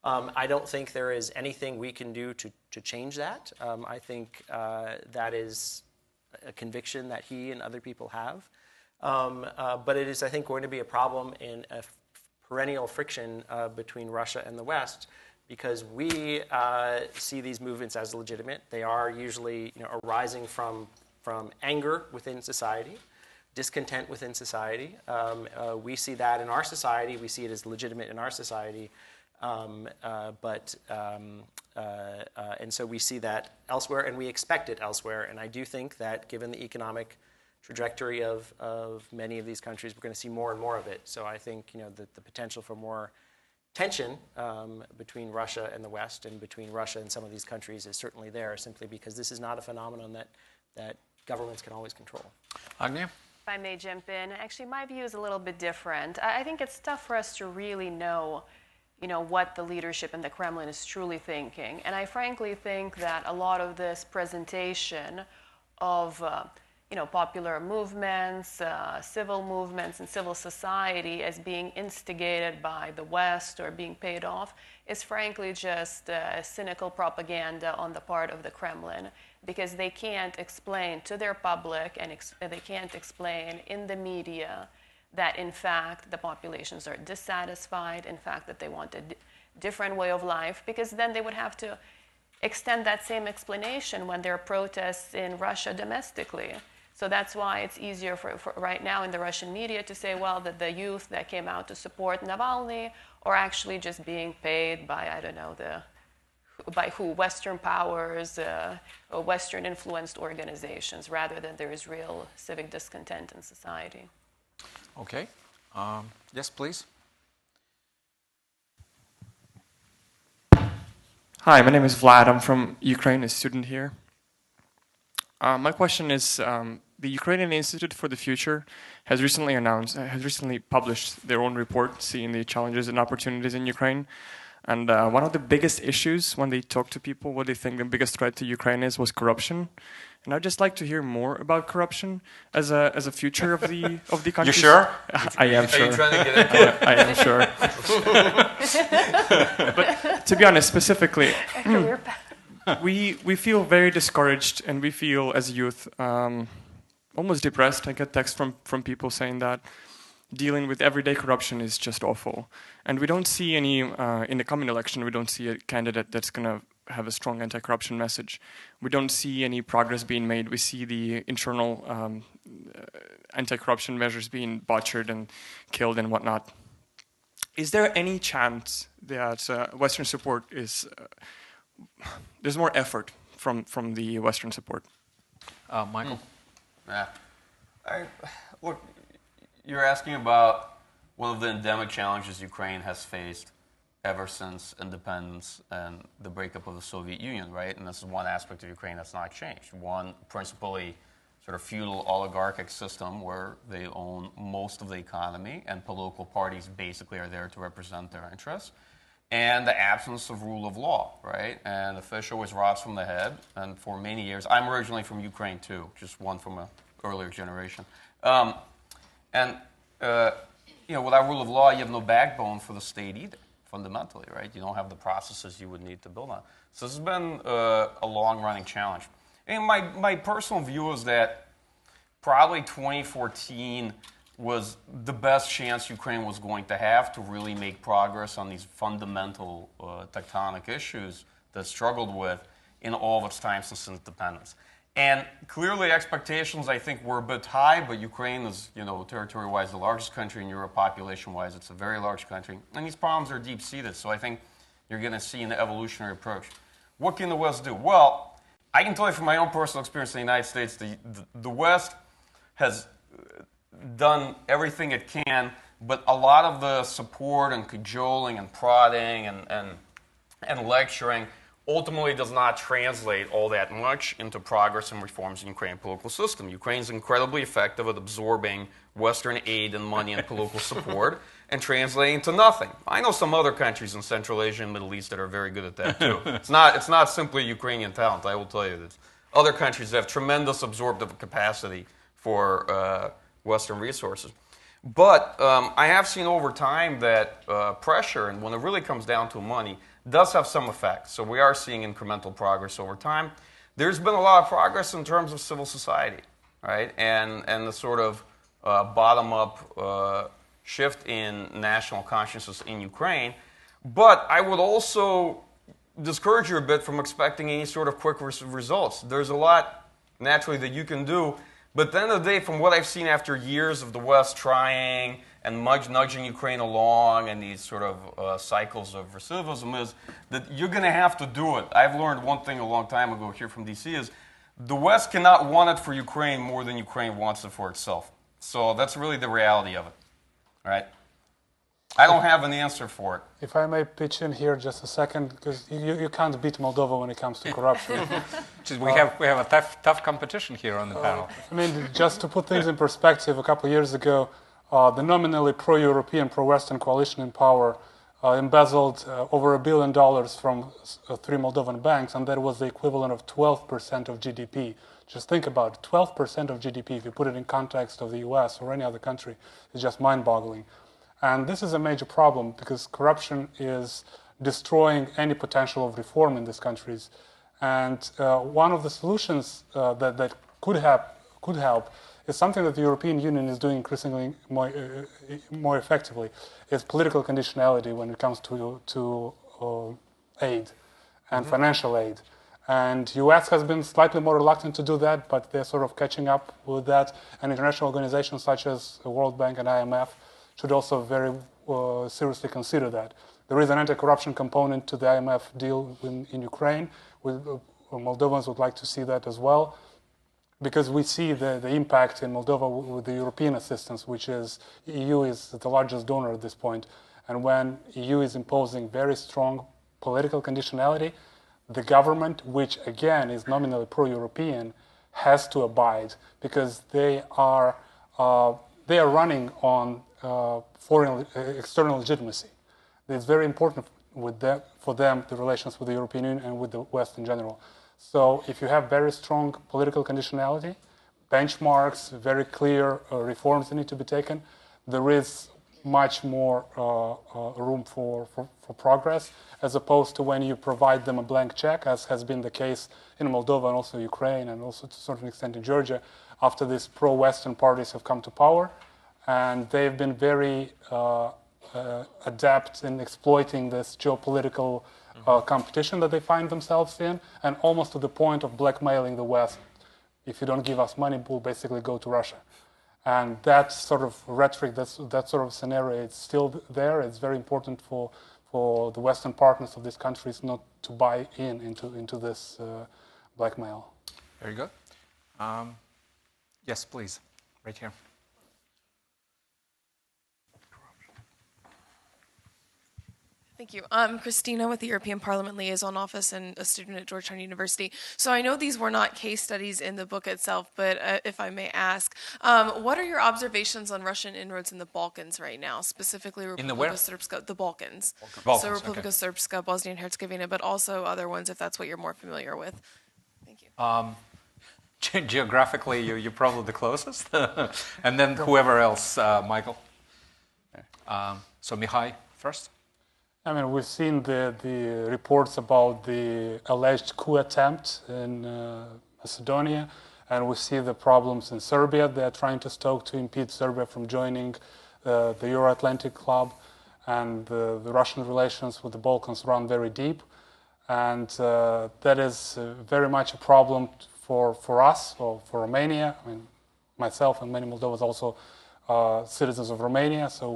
I don't think there is anything we can do to change that. I think that is a conviction that he and other people have. But it is, I think, going to be a problem in a perennial friction between Russia and the West, because we see these movements as legitimate. They are usually arising from anger within society, discontent within society. We see that in our society. We see it as legitimate in our society. And so we see that elsewhere, and we expect it elsewhere. And I do think that given the economic trajectory of many of these countries, we're going to see more and more of it. So I think the potential for more tension between Russia and the West and between Russia and some of these countries is certainly there, simply because this is not a phenomenon that governments can always control. Agnew? If I may jump in, actually my view is a little bit different. I think it's tough for us to really know, what the leadership in the Kremlin is truly thinking. And I frankly think that a lot of this presentation of popular movements, civil movements, and civil society as being instigated by the West or being paid off is frankly just cynical propaganda on the part of the Kremlin, because they can't explain to their public and they can't explain in the media that in fact the populations are dissatisfied, in fact that they want a different way of life, because then they would have to extend that same explanation when there are protests in Russia domestically. So that's why it's easier for right now in the Russian media to say, well, that the youth that came out to support Navalny are actually just being paid by, I don't know, by who? Western powers or Western influenced organizations, rather than there is real civic discontent in society. Okay. Yes, please. Hi, my name is Vlad. I'm from Ukraine, a student here. My question is, the Ukrainian Institute for the Future has recently published their own report seeing the challenges and opportunities in Ukraine. And one of the biggest issues when they talk to people, what they think the biggest threat to Ukraine is, was corruption. And I'd just like to hear more about corruption as a future of the country. You sure? I am sure. Are you trying to get into it? I am sure. But to be honest, specifically, we feel very discouraged, and we feel as youth almost depressed. I get texts from people saying that dealing with everyday corruption is just awful. And we don't see any, in the coming election, we don't see a candidate that's going to have a strong anti-corruption message. We don't see any progress being made. We see the internal anti-corruption measures being butchered and killed and whatnot. Is there any chance that Western support is, there's more effort from the Western support? Michael? Yeah. Look, you're asking about one of the endemic challenges Ukraine has faced ever since independence and the breakup of the Soviet Union, right? And this is one aspect of Ukraine that's not changed. One principally sort of feudal oligarchic system where they own most of the economy and political parties basically are there to represent their interests. And the absence of rule of law, right? And the fish always rots from the head. And for many years, I'm originally from Ukraine too, just one from an earlier generation. Without rule of law, you have no backbone for the state either, fundamentally, right? You don't have the processes you would need to build on. So this has been a long-running challenge. And my personal view is that probably 2014 was the best chance Ukraine was going to have to really make progress on these fundamental tectonic issues that struggled with in all of its time since independence. And clearly expectations, I think, were a bit high, but Ukraine is, territory-wise, the largest country in Europe, population-wise. It's a very large country. And these problems are deep-seated, so I think you're going to see an evolutionary approach. What can the West do? Well, I can tell you from my own personal experience in the United States, the West has done everything it can, but a lot of the support and cajoling and prodding and lecturing ultimately does not translate all that much into progress and reforms in the Ukrainian political system. Ukraine is incredibly effective at absorbing Western aid and money and political support and translating to nothing. I know some other countries in Central Asia and Middle East that are very good at that too. It's not simply Ukrainian talent, I will tell you this. Other countries have tremendous absorptive capacity for Western resources. But I have seen over time that pressure, and when it really comes down to money, does have some effect. So we are seeing incremental progress over time. There's been a lot of progress in terms of civil society, right? And the sort of bottom-up shift in national consciousness in Ukraine. But I would also discourage you a bit from expecting any sort of quick results. There's a lot, naturally, that you can do. But at the end of the day, from what I've seen after years of the West trying and nudging Ukraine along and these sort of cycles of recidivism is that you're going to have to do it. I've learned one thing a long time ago here from DC is the West cannot want it for Ukraine more than Ukraine wants it for itself. So that's really the reality of it, right? I don't have an answer for it. If I may pitch in here just a second, because you can't beat Moldova when it comes to corruption. We have a tough competition here on the panel. I mean, just to put things in perspective, a couple of years ago, the nominally pro-European, pro-Western coalition in power embezzled over $1 billion from 3 Moldovan banks, and that was the equivalent of 12% of GDP. Just think about it, 12% of GDP, if you put it in context of the US or any other country, is just mind-boggling. And this is a major problem because corruption is destroying any potential of reform in these countries. And one of the solutions that could help is something that the European Union is doing increasingly more effectively, is political conditionality when it comes to aid and financial aid. And US has been slightly more reluctant to do that, but they're sort of catching up with that. And international organizations such as the World Bank and IMF should also very seriously consider that. There is an anti-corruption component to the IMF deal in Ukraine. Moldovans would like to see that as well, because we see the impact in Moldova with the European assistance, which is EU is the largest donor at this point. And when EU is imposing very strong political conditionality, the government, which again is nominally pro-European, has to abide, because they are running on external legitimacy. It's very important for them, the relations with the European Union and with the West in general. So if you have very strong political conditionality, benchmarks, very clear reforms that need to be taken, there is much more room for progress, as opposed to when you provide them a blank check, as has been the case in Moldova and also Ukraine, and also to a certain extent in Georgia, after these pro-Western parties have come to power. And they've been very adept in exploiting this geopolitical competition that they find themselves in, and almost to the point of blackmailing the West. If you don't give us money, we'll basically go to Russia. And that sort of rhetoric, that sort of scenario, it's still there. It's very important for the Western partners of these countries not to buy into this blackmail. Very good. Yes, please, right here. Thank you. I'm Christina with the European Parliament Liaison Office and a student at Georgetown University. So I know these were not case studies in the book itself, but if I may ask, what are your observations on Russian inroads in the Balkans right now, specifically Republika Srpska, the Balkans? So Republika Srpska, Bosnia and Herzegovina, but also other ones if that's what you're more familiar with. Thank you. Geographically, you're probably the closest. And then whoever else, Michael. So Mihai first. I mean, we've seen the reports about the alleged coup attempt in Macedonia, and we see the problems in Serbia. They're trying to stoke to impede Serbia from joining the Euro-Atlantic Club, and the Russian relations with the Balkans run very deep. And that is very much a problem for us, or for Romania. I mean, myself and many Moldovans also citizens of Romania, so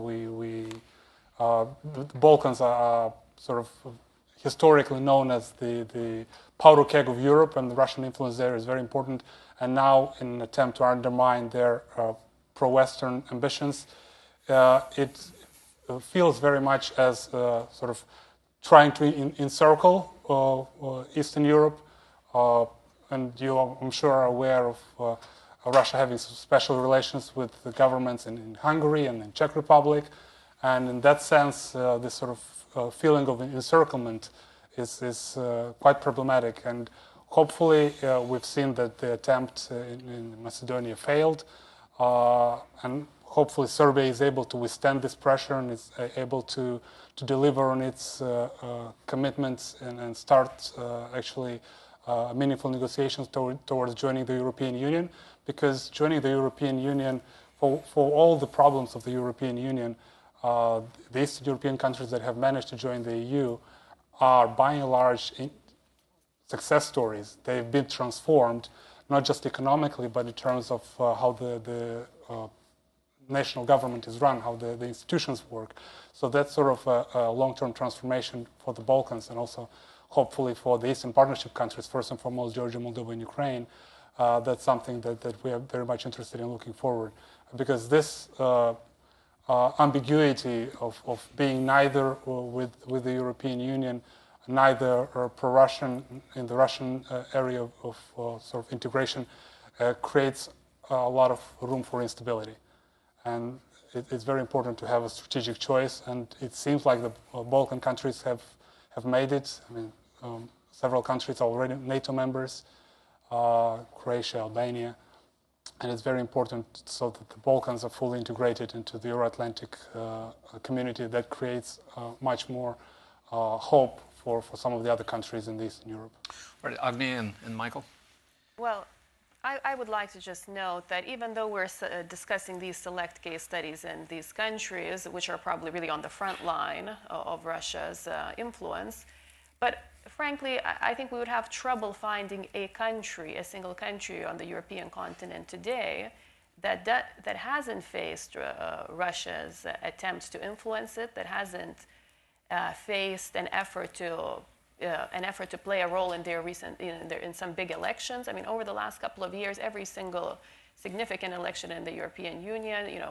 the Balkans are sort of historically known as the powder keg of Europe, and the Russian influence there is very important. And now, in an attempt to undermine their pro-Western ambitions, it feels very much as sort of trying to encircle Eastern Europe. And you, I'm sure, are aware of Russia having special relations with the governments in Hungary and in Czech Republic. And in that sense, this sort of feeling of encirclement is quite problematic. And hopefully, we've seen that the attempt in Macedonia failed. And hopefully, Serbia is able to withstand this pressure and is able to deliver on its commitments and start actually meaningful negotiations towards joining the European Union. Because joining the European Union, for all the problems of the European Union, the Eastern European countries that have managed to join the EU are, by and large, success stories. They've been transformed, not just economically, but in terms of how the national government is run, how the institutions work. So that's sort of a long-term transformation for the Balkans, and also hopefully for the Eastern Partnership countries, first and foremost Georgia, Moldova, and Ukraine. That's something that we are very much interested in looking forward. Because this ambiguity of being neither with the European Union, neither pro-Russian in the Russian area of sort of integration, creates a lot of room for instability. And it's very important to have a strategic choice, and it seems like the Balkan countries have made it. I mean, several countries are already NATO members, Croatia, Albania, and it's very important so that the Balkans are fully integrated into the Euro-Atlantic community. That creates much more hope for some of the other countries in Eastern Europe. Right, Agni and Michael? Well, I would like to just note that even though we're discussing these select case studies in these countries, which are probably really on the front line of Russia's influence, but frankly, I think we would have trouble finding a country, a single country on the European continent today that hasn't faced Russia's attempts to influence it, that hasn't faced an effort to play a role in their recent, in some big elections. I mean, over the last couple of years, every single significant election in the European Union,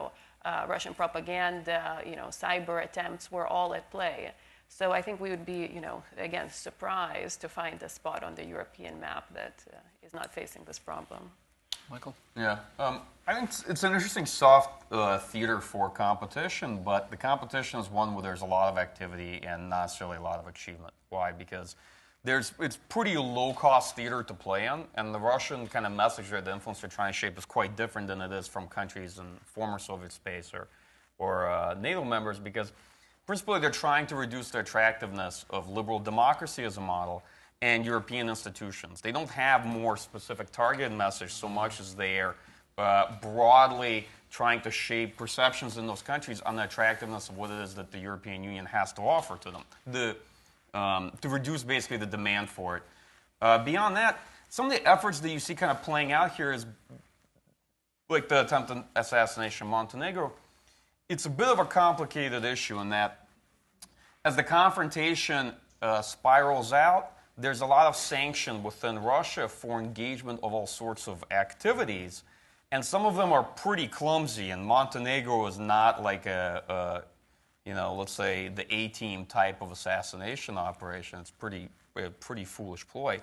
Russian propaganda, cyber attempts were all at play. So I think we would be, again, surprised to find a spot on the European map that is not facing this problem. Michael? Yeah, I think it's an interesting soft theater for competition, but the competition is one where there's a lot of activity and not necessarily a lot of achievement. Why? Because it's pretty low-cost theater to play in, and the Russian kind of message or the influence they're trying to shape is quite different than it is from countries in former Soviet space or NATO members, because principally they're trying to reduce the attractiveness of liberal democracy as a model and European institutions. They don't have more specific targeted message so much as they're broadly trying to shape perceptions in those countries on the attractiveness of what it is that the European Union has to offer to them, to reduce basically the demand for it. Beyond that, some of the efforts that you see kind of playing out here is like the attempted assassination of Montenegro. It's a bit of a complicated issue in that as the confrontation spirals out, there's a lot of sanction within Russia for engagement of all sorts of activities, and some of them are pretty clumsy, and Montenegro is not like let's say the A-team type of assassination operation. It's a pretty foolish ploy.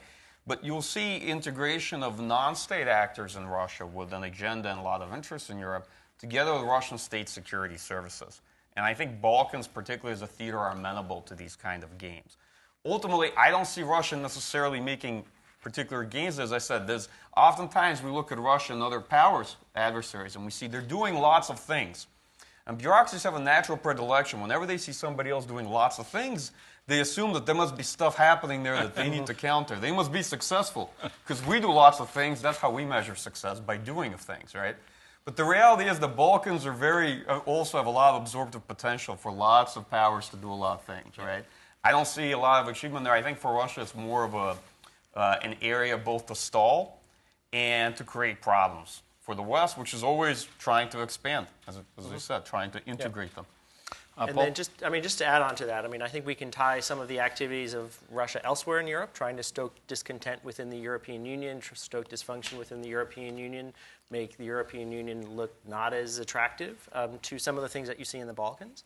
But you'll see integration of non-state actors in Russia with an agenda and a lot of interest in Europe together with Russian state security services. And I think Balkans, particularly as a theater, are amenable to these kind of games. Ultimately, I don't see Russia necessarily making particular gains. As I said, oftentimes we look at Russia and other powers, adversaries, and we see they're doing lots of things. And bureaucracies have a natural predilection. Whenever they see somebody else doing lots of things, they assume that there must be stuff happening there that they need to counter. They must be successful, because we do lots of things. That's how we measure success, by doing of things, right? But the reality is the Balkans are also have a lot of absorptive potential for lots of powers to do a lot of things, right? I don't see a lot of achievement there. I think for Russia it's more of an area both to stall and to create problems for the West, which is always trying to expand, as I said, trying to integrate them. And then just to add on to that, I think we can tie some of the activities of Russia elsewhere in Europe, trying to stoke discontent within the European Union, stoke dysfunction within the European Union, make the European Union look not as attractive to some of the things that you see in the Balkans.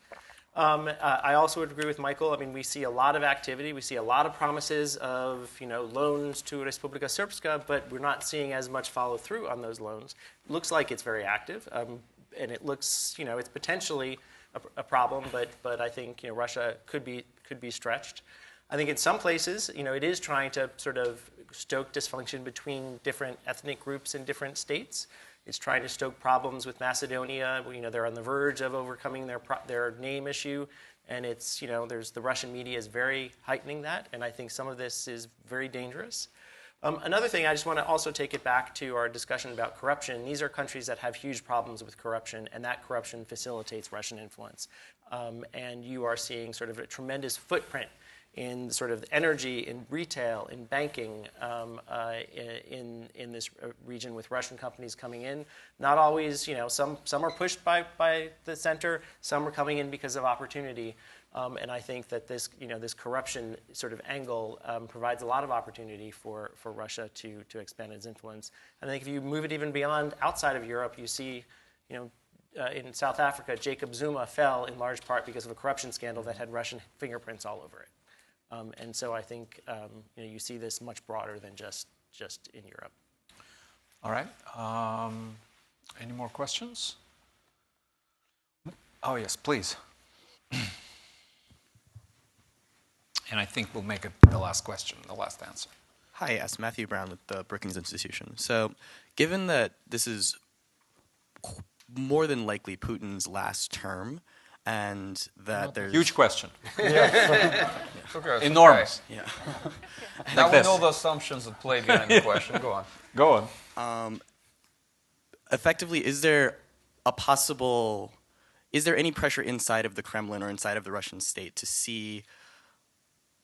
I also would agree with Michael. We see a lot of activity. We see a lot of promises of loans to Republika Srpska, but we're not seeing as much follow through on those loans. It looks like it's very active, and it looks it's potentially a problem, but I think Russia could be stretched. I think in some places it is trying to sort of stoke dysfunction between different ethnic groups in different states. It's trying to stoke problems with Macedonia. They're on the verge of overcoming their name issue, and it's the Russian media is very heightening that, and I think some of this is very dangerous. Another thing, I just want to also take it back to our discussion about corruption. These are countries that have huge problems with corruption, and that corruption facilitates Russian influence. And you are seeing sort of a tremendous footprint in sort of energy, in retail, in banking, in this region with Russian companies coming in. Not always, some are pushed by the center, some are coming in because of opportunity. And I think that this corruption sort of angle provides a lot of opportunity for Russia to expand its influence. And I think if you move it even beyond outside of Europe, you see, in South Africa, Jacob Zuma fell in large part because of a corruption scandal that had Russian fingerprints all over it. And so I think you see this much broader than just in Europe. All right. Any more questions? Oh, yes, please. And I think we'll make it the last question, the last answer. Hi, yes, Matthew Brown with the Brookings Institution. So given that this is more than likely Putin's last term, and that there's... Huge question. Okay, enormous. Okay. Yeah. Now we know the assumptions that play behind the question. Go on. Go on. Effectively, is there any pressure inside of the Kremlin or inside of the Russian state to see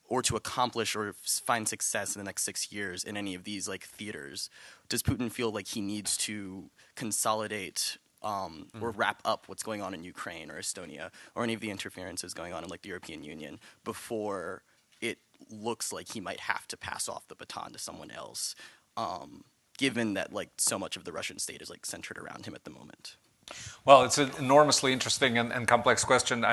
or to accomplish or find success in the next 6 years in any of these theaters? Does Putin feel like he needs to consolidate or wrap up what's going on in Ukraine or Estonia or any of the interferences going on in the European Union before it looks like he might have to pass off the baton to someone else, given that so much of the Russian state is centered around him at the moment? Well, it's an enormously interesting and complex question.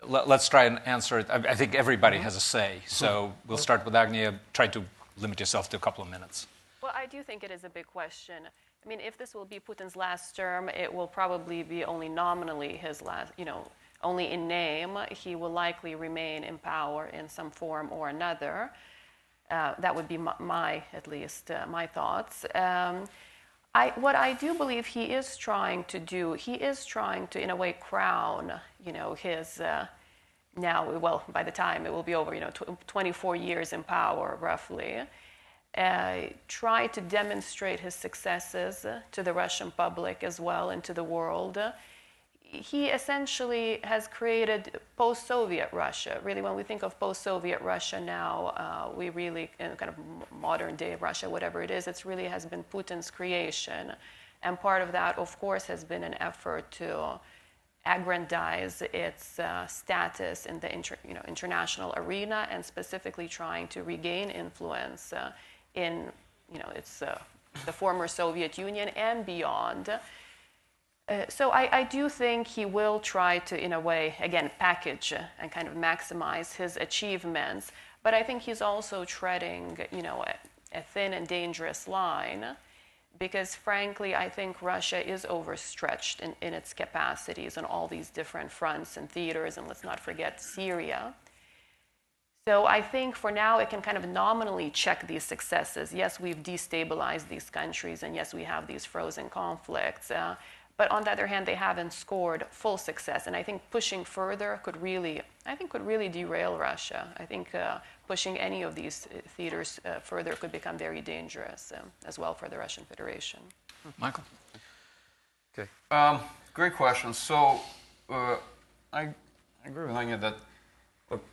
Let's try and answer it. I think everybody has a say. So we'll start with Agnia. Try to limit yourself to a couple of minutes. Well, I do think it is a big question. I mean, if this will be Putin's last term, it will probably be only nominally his last, only in name. He will likely remain in power in some form or another. That would be at least my thoughts. What I do believe he is trying to do, he is trying to, in a way, crown, his now, well, by the time it will be over, 24 years in power, roughly. Try to demonstrate his successes to the Russian public as well and to the world. He essentially has created post-Soviet Russia. Really, when we think of post-Soviet Russia now, we really, kind of modern-day Russia, whatever it is, it really has been Putin's creation. And part of that, of course, has been an effort to aggrandize its status in the international arena, and specifically trying to regain influence in the former Soviet Union and beyond. So I do think he will try to, in a way, again, package and kind of maximize his achievements. But I think he's also treading, a thin and dangerous line, because frankly, I think Russia is overstretched in its capacities on all these different fronts and theaters, and let's not forget Syria. So I think for now it can kind of nominally check these successes. Yes, we've destabilized these countries, and yes, we have these frozen conflicts. But on the other hand, they haven't scored full success. And I think pushing further could really derail Russia. I think pushing any of these theaters further could become very dangerous as well for the Russian Federation. Michael? Okay. Great question. So I agree with Anya that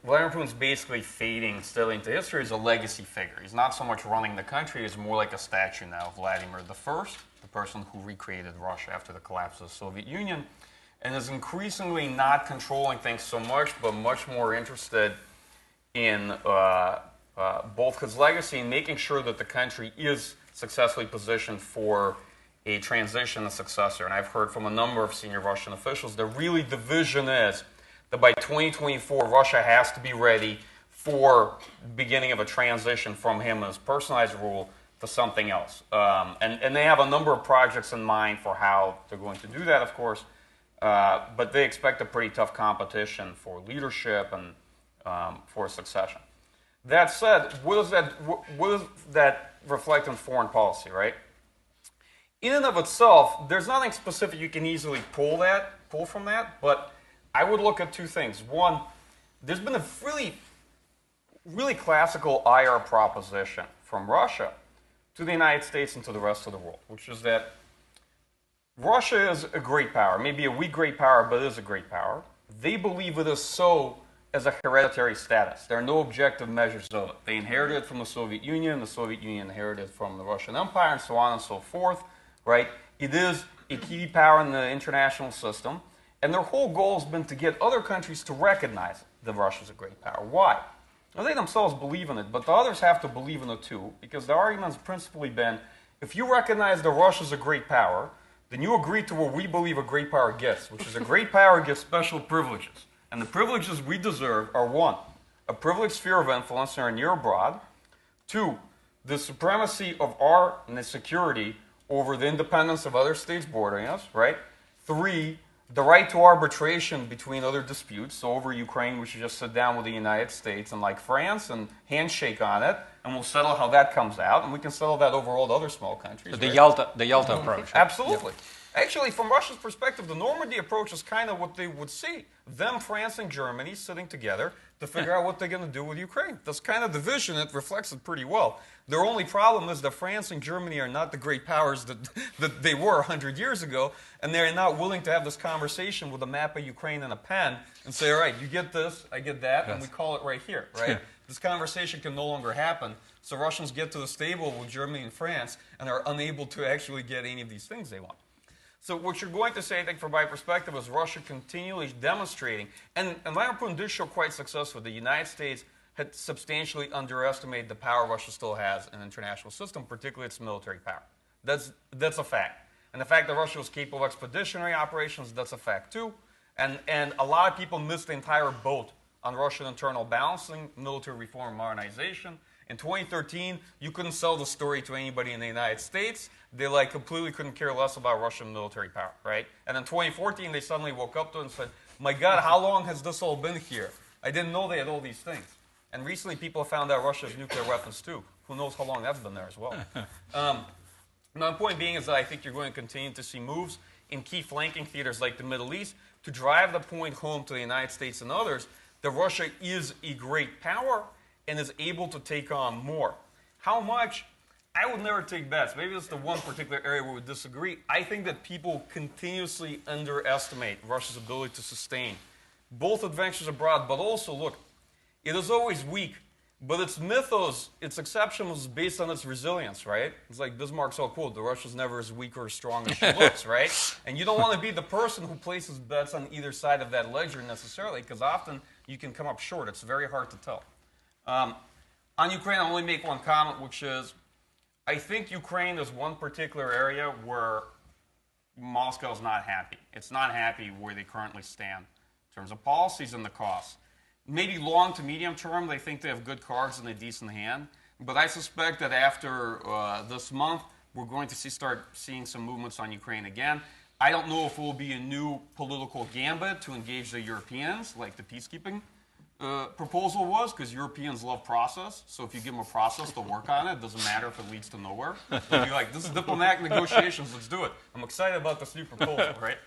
Vladimir Putin's basically fading still into history as a legacy figure. He's not so much running the country, he's more like a statue now of Vladimir I, the person who recreated Russia after the collapse of the Soviet Union, and is increasingly not controlling things so much, but much more interested in both his legacy and making sure that the country is successfully positioned for a transition, a successor. And I've heard from a number of senior Russian officials that really the vision is that by 2024, Russia has to be ready for the beginning of a transition from him and his personalized rule to something else. And they have a number of projects in mind for how they're going to do that, of course, but they expect a pretty tough competition for leadership and for succession. That said, what does that reflect on foreign policy, right? In and of itself, there's nothing specific you can easily pull from that, but I would look at two things. One, there's been a really classical IR proposition from Russia to the United States and to the rest of the world, which is that Russia is a great power, maybe a weak great power, but it is a great power. They believe it is so as a hereditary status. There are no objective measures of it. They inherited it from the Soviet Union inherited it from the Russian Empire, and so on and so forth, right? It is a key power in the international system, and their whole goal has been to get other countries to recognize that Russia is a great power. Why? Well, they themselves believe in it, but the others have to believe in it too, because the argument has principally been, if you recognize that Russia is a great power, then you agree to what we believe a great power gets, which is a great power gets special privileges. And the privileges we deserve are 1, a privileged sphere of influence in our near abroad. 2, the supremacy of our security over the independence of other states bordering us, right? 3, the right to arbitration between other disputes. So over Ukraine, we should just sit down with the United States and like France and handshake on it, and we'll settle how that comes out, and we can settle that over all the other small countries. So the right? Yalta approach. Absolutely. Yeah. Actually, from Russia's perspective, the Normandy approach is kind of what they would see. Them, France, and Germany sitting together to figure out what they're going to do with Ukraine. That's kind of the vision. It reflects it pretty well. Their only problem is that France and Germany are not the great powers that they were 100 years ago, and they're not willing to have this conversation with a map of Ukraine and a pen and say, all right, you get this, I get that, and we call it right here, right? This conversation can no longer happen. So Russians get to the table with Germany and France and are unable to actually get any of these things they want. So what you're going to say, I think, from my perspective, is Russia continually demonstrating, and Vladimir Putin did show quite successfully, the United States had substantially underestimated the power Russia still has in the international system, particularly its military power. That's a fact. And the fact that Russia was capable of expeditionary operations, that's a fact too. And a lot of people missed the entire boat on Russian internal balancing, military reform, modernization. In 2013, you couldn't sell the story to anybody in the United States. They completely couldn't care less about Russian military power, right? And in 2014, they suddenly woke up to it and said, my God, how long has this all been here? I didn't know they had all these things. And recently, people have found out Russia has nuclear weapons too. Who knows how long that's been there as well. My point being is that I think you're going to continue to see moves in key flanking theaters like the Middle East to drive the point home to the United States and others that Russia is a great power and is able to take on more. How much? I would never take bets. Maybe that's the one particular area where we disagree. I think that people continuously underestimate Russia's ability to sustain both adventures abroad, but also, look, it is always weak, but its mythos, its exception was based on its resilience, right? It's like Bismarck's old quote, the Russia's never as weak or as strong as she looks, right? And you don't want to be the person who places bets on either side of that ledger necessarily, because often you can come up short. It's very hard to tell. On Ukraine, I'll only make one comment, which is, I think Ukraine is one particular area where Moscow is not happy. It's not happy where they currently stand in terms of policies and the costs. Maybe long to medium term, they think they have good cards and a decent hand. But I suspect that after this month, we're going to start seeing some movements on Ukraine again. I don't know if it will be a new political gambit to engage the Europeans, like the peacekeeping proposal was, because Europeans love process. So if you give them a process to work on it doesn't matter if it leads to nowhere. They'll be like, this is diplomatic negotiations, let's do it. I'm excited about this new proposal, right?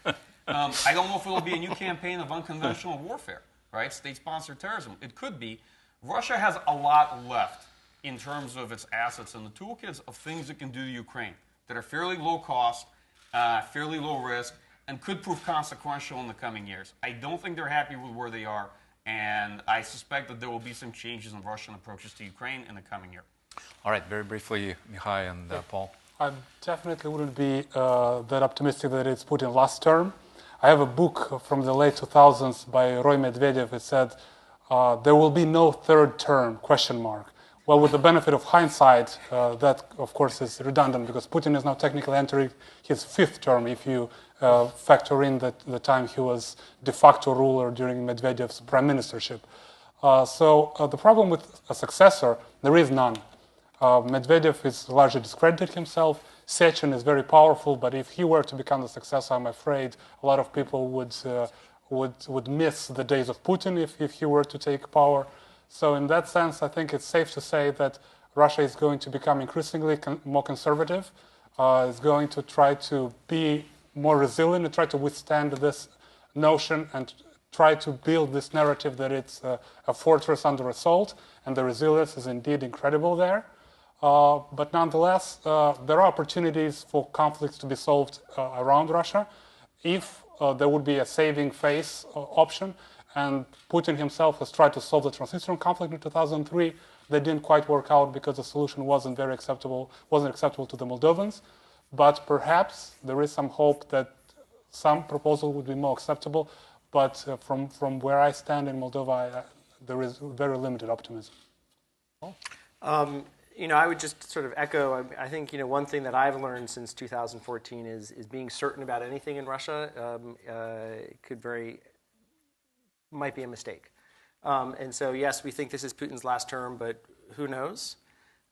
I don't know if it will be a new campaign of unconventional warfare, right? State-sponsored terrorism. It could be. Russia has a lot left in terms of its assets and the toolkits of things it can do to Ukraine that are fairly low cost, fairly low risk, and could prove consequential in the coming years. I don't think they're happy with where they are. And I suspect that there will be some changes in Russian approaches to Ukraine in the coming year. All right, very briefly, Mihai and Paul. I definitely wouldn't be that optimistic that it's Putin's last term. I have a book from the late 2000s by Roy Medvedev. It said, there will be no third term, ? Well, with the benefit of hindsight, that, of course, is redundant because Putin is now technically entering his 5th term if you factor in the time he was de facto ruler during Medvedev's prime ministership. So the problem with a successor, there is none. Medvedev is largely discredited himself. Sechin is very powerful, but if he were to become the successor, I'm afraid a lot of people would miss the days of Putin if he were to take power. So in that sense, I think it's safe to say that Russia is going to become increasingly more conservative. It's going to try to be more resilient and try to withstand this notion and try to build this narrative that it's a fortress under assault, and the resilience is indeed incredible there. But nonetheless, there are opportunities for conflicts to be solved around Russia if there would be a saving face option. And Putin himself has tried to solve the Transnistrian conflict in 2003. That didn't quite work out because the solution wasn't acceptable to the Moldovans. But perhaps there is some hope that some proposal would be more acceptable. But from where I stand in Moldova, there is very limited optimism. I would just sort of echo. I think one thing that I've learned since 2014 is being certain about anything in Russia might be a mistake. And so yes, we think this is Putin's last term, but who knows?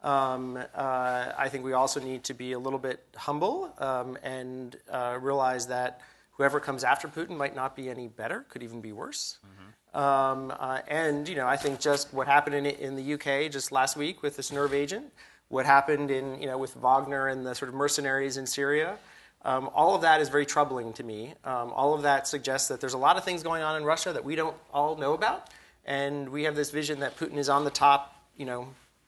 I think we also need to be a little bit humble and realize that whoever comes after Putin might not be any better, could even be worse. And I think just what happened in the UK just last week with this nerve agent, what happened with Wagner and the sort of mercenaries in Syria, all of that is very troubling to me. All of that suggests that there's a lot of things going on in Russia that we don't all know about, and we have this vision that Putin is on the top,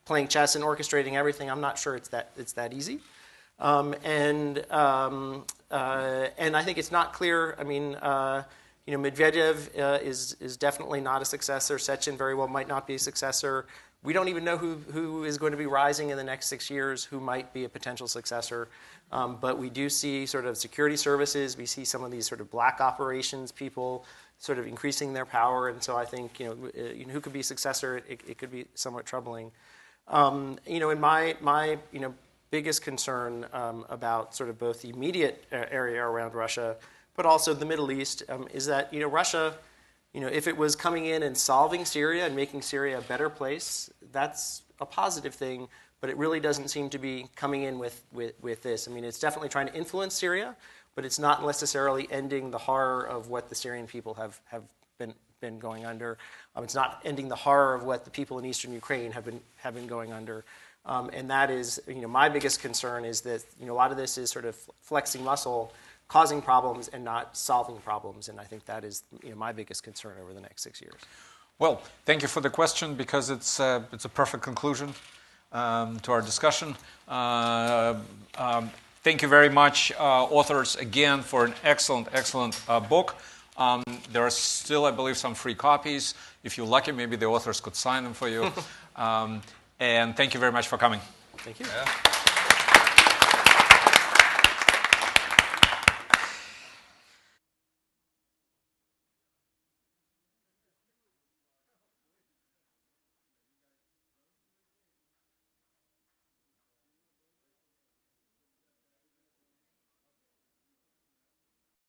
playing chess and orchestrating everything. I'm not sure it's that easy. And I think it's not clear. I mean, Medvedev is definitely not a successor. Sechin very well might not be a successor. We don't even know who is going to be rising in the next 6 years, who might be a potential successor. But we do see sort of security services. We see some of these sort of black operations people sort of increasing their power. And so I think, who could be a successor, it could be somewhat troubling. In my biggest concern about sort of both the immediate area around Russia, but also the Middle East, is that Russia, if it was coming in and solving Syria and making Syria a better place, that's a positive thing. But it really doesn't seem to be coming in with this. I mean, it's definitely trying to influence Syria, but it's not necessarily ending the horror of what the Syrian people have been going under. It's not ending the horror of what the people in eastern Ukraine have been going under. And that is, my biggest concern is that a lot of this is sort of flexing muscle, causing problems and not solving problems. And I think that is my biggest concern over the next 6 years. Well, thank you for the question, because it's a perfect conclusion to our discussion. Thank you very much, authors, again, for an excellent book. There are still, I believe, some free copies. If you're lucky, maybe the authors could sign them for you. And thank you very much for coming. Thank you. Yeah.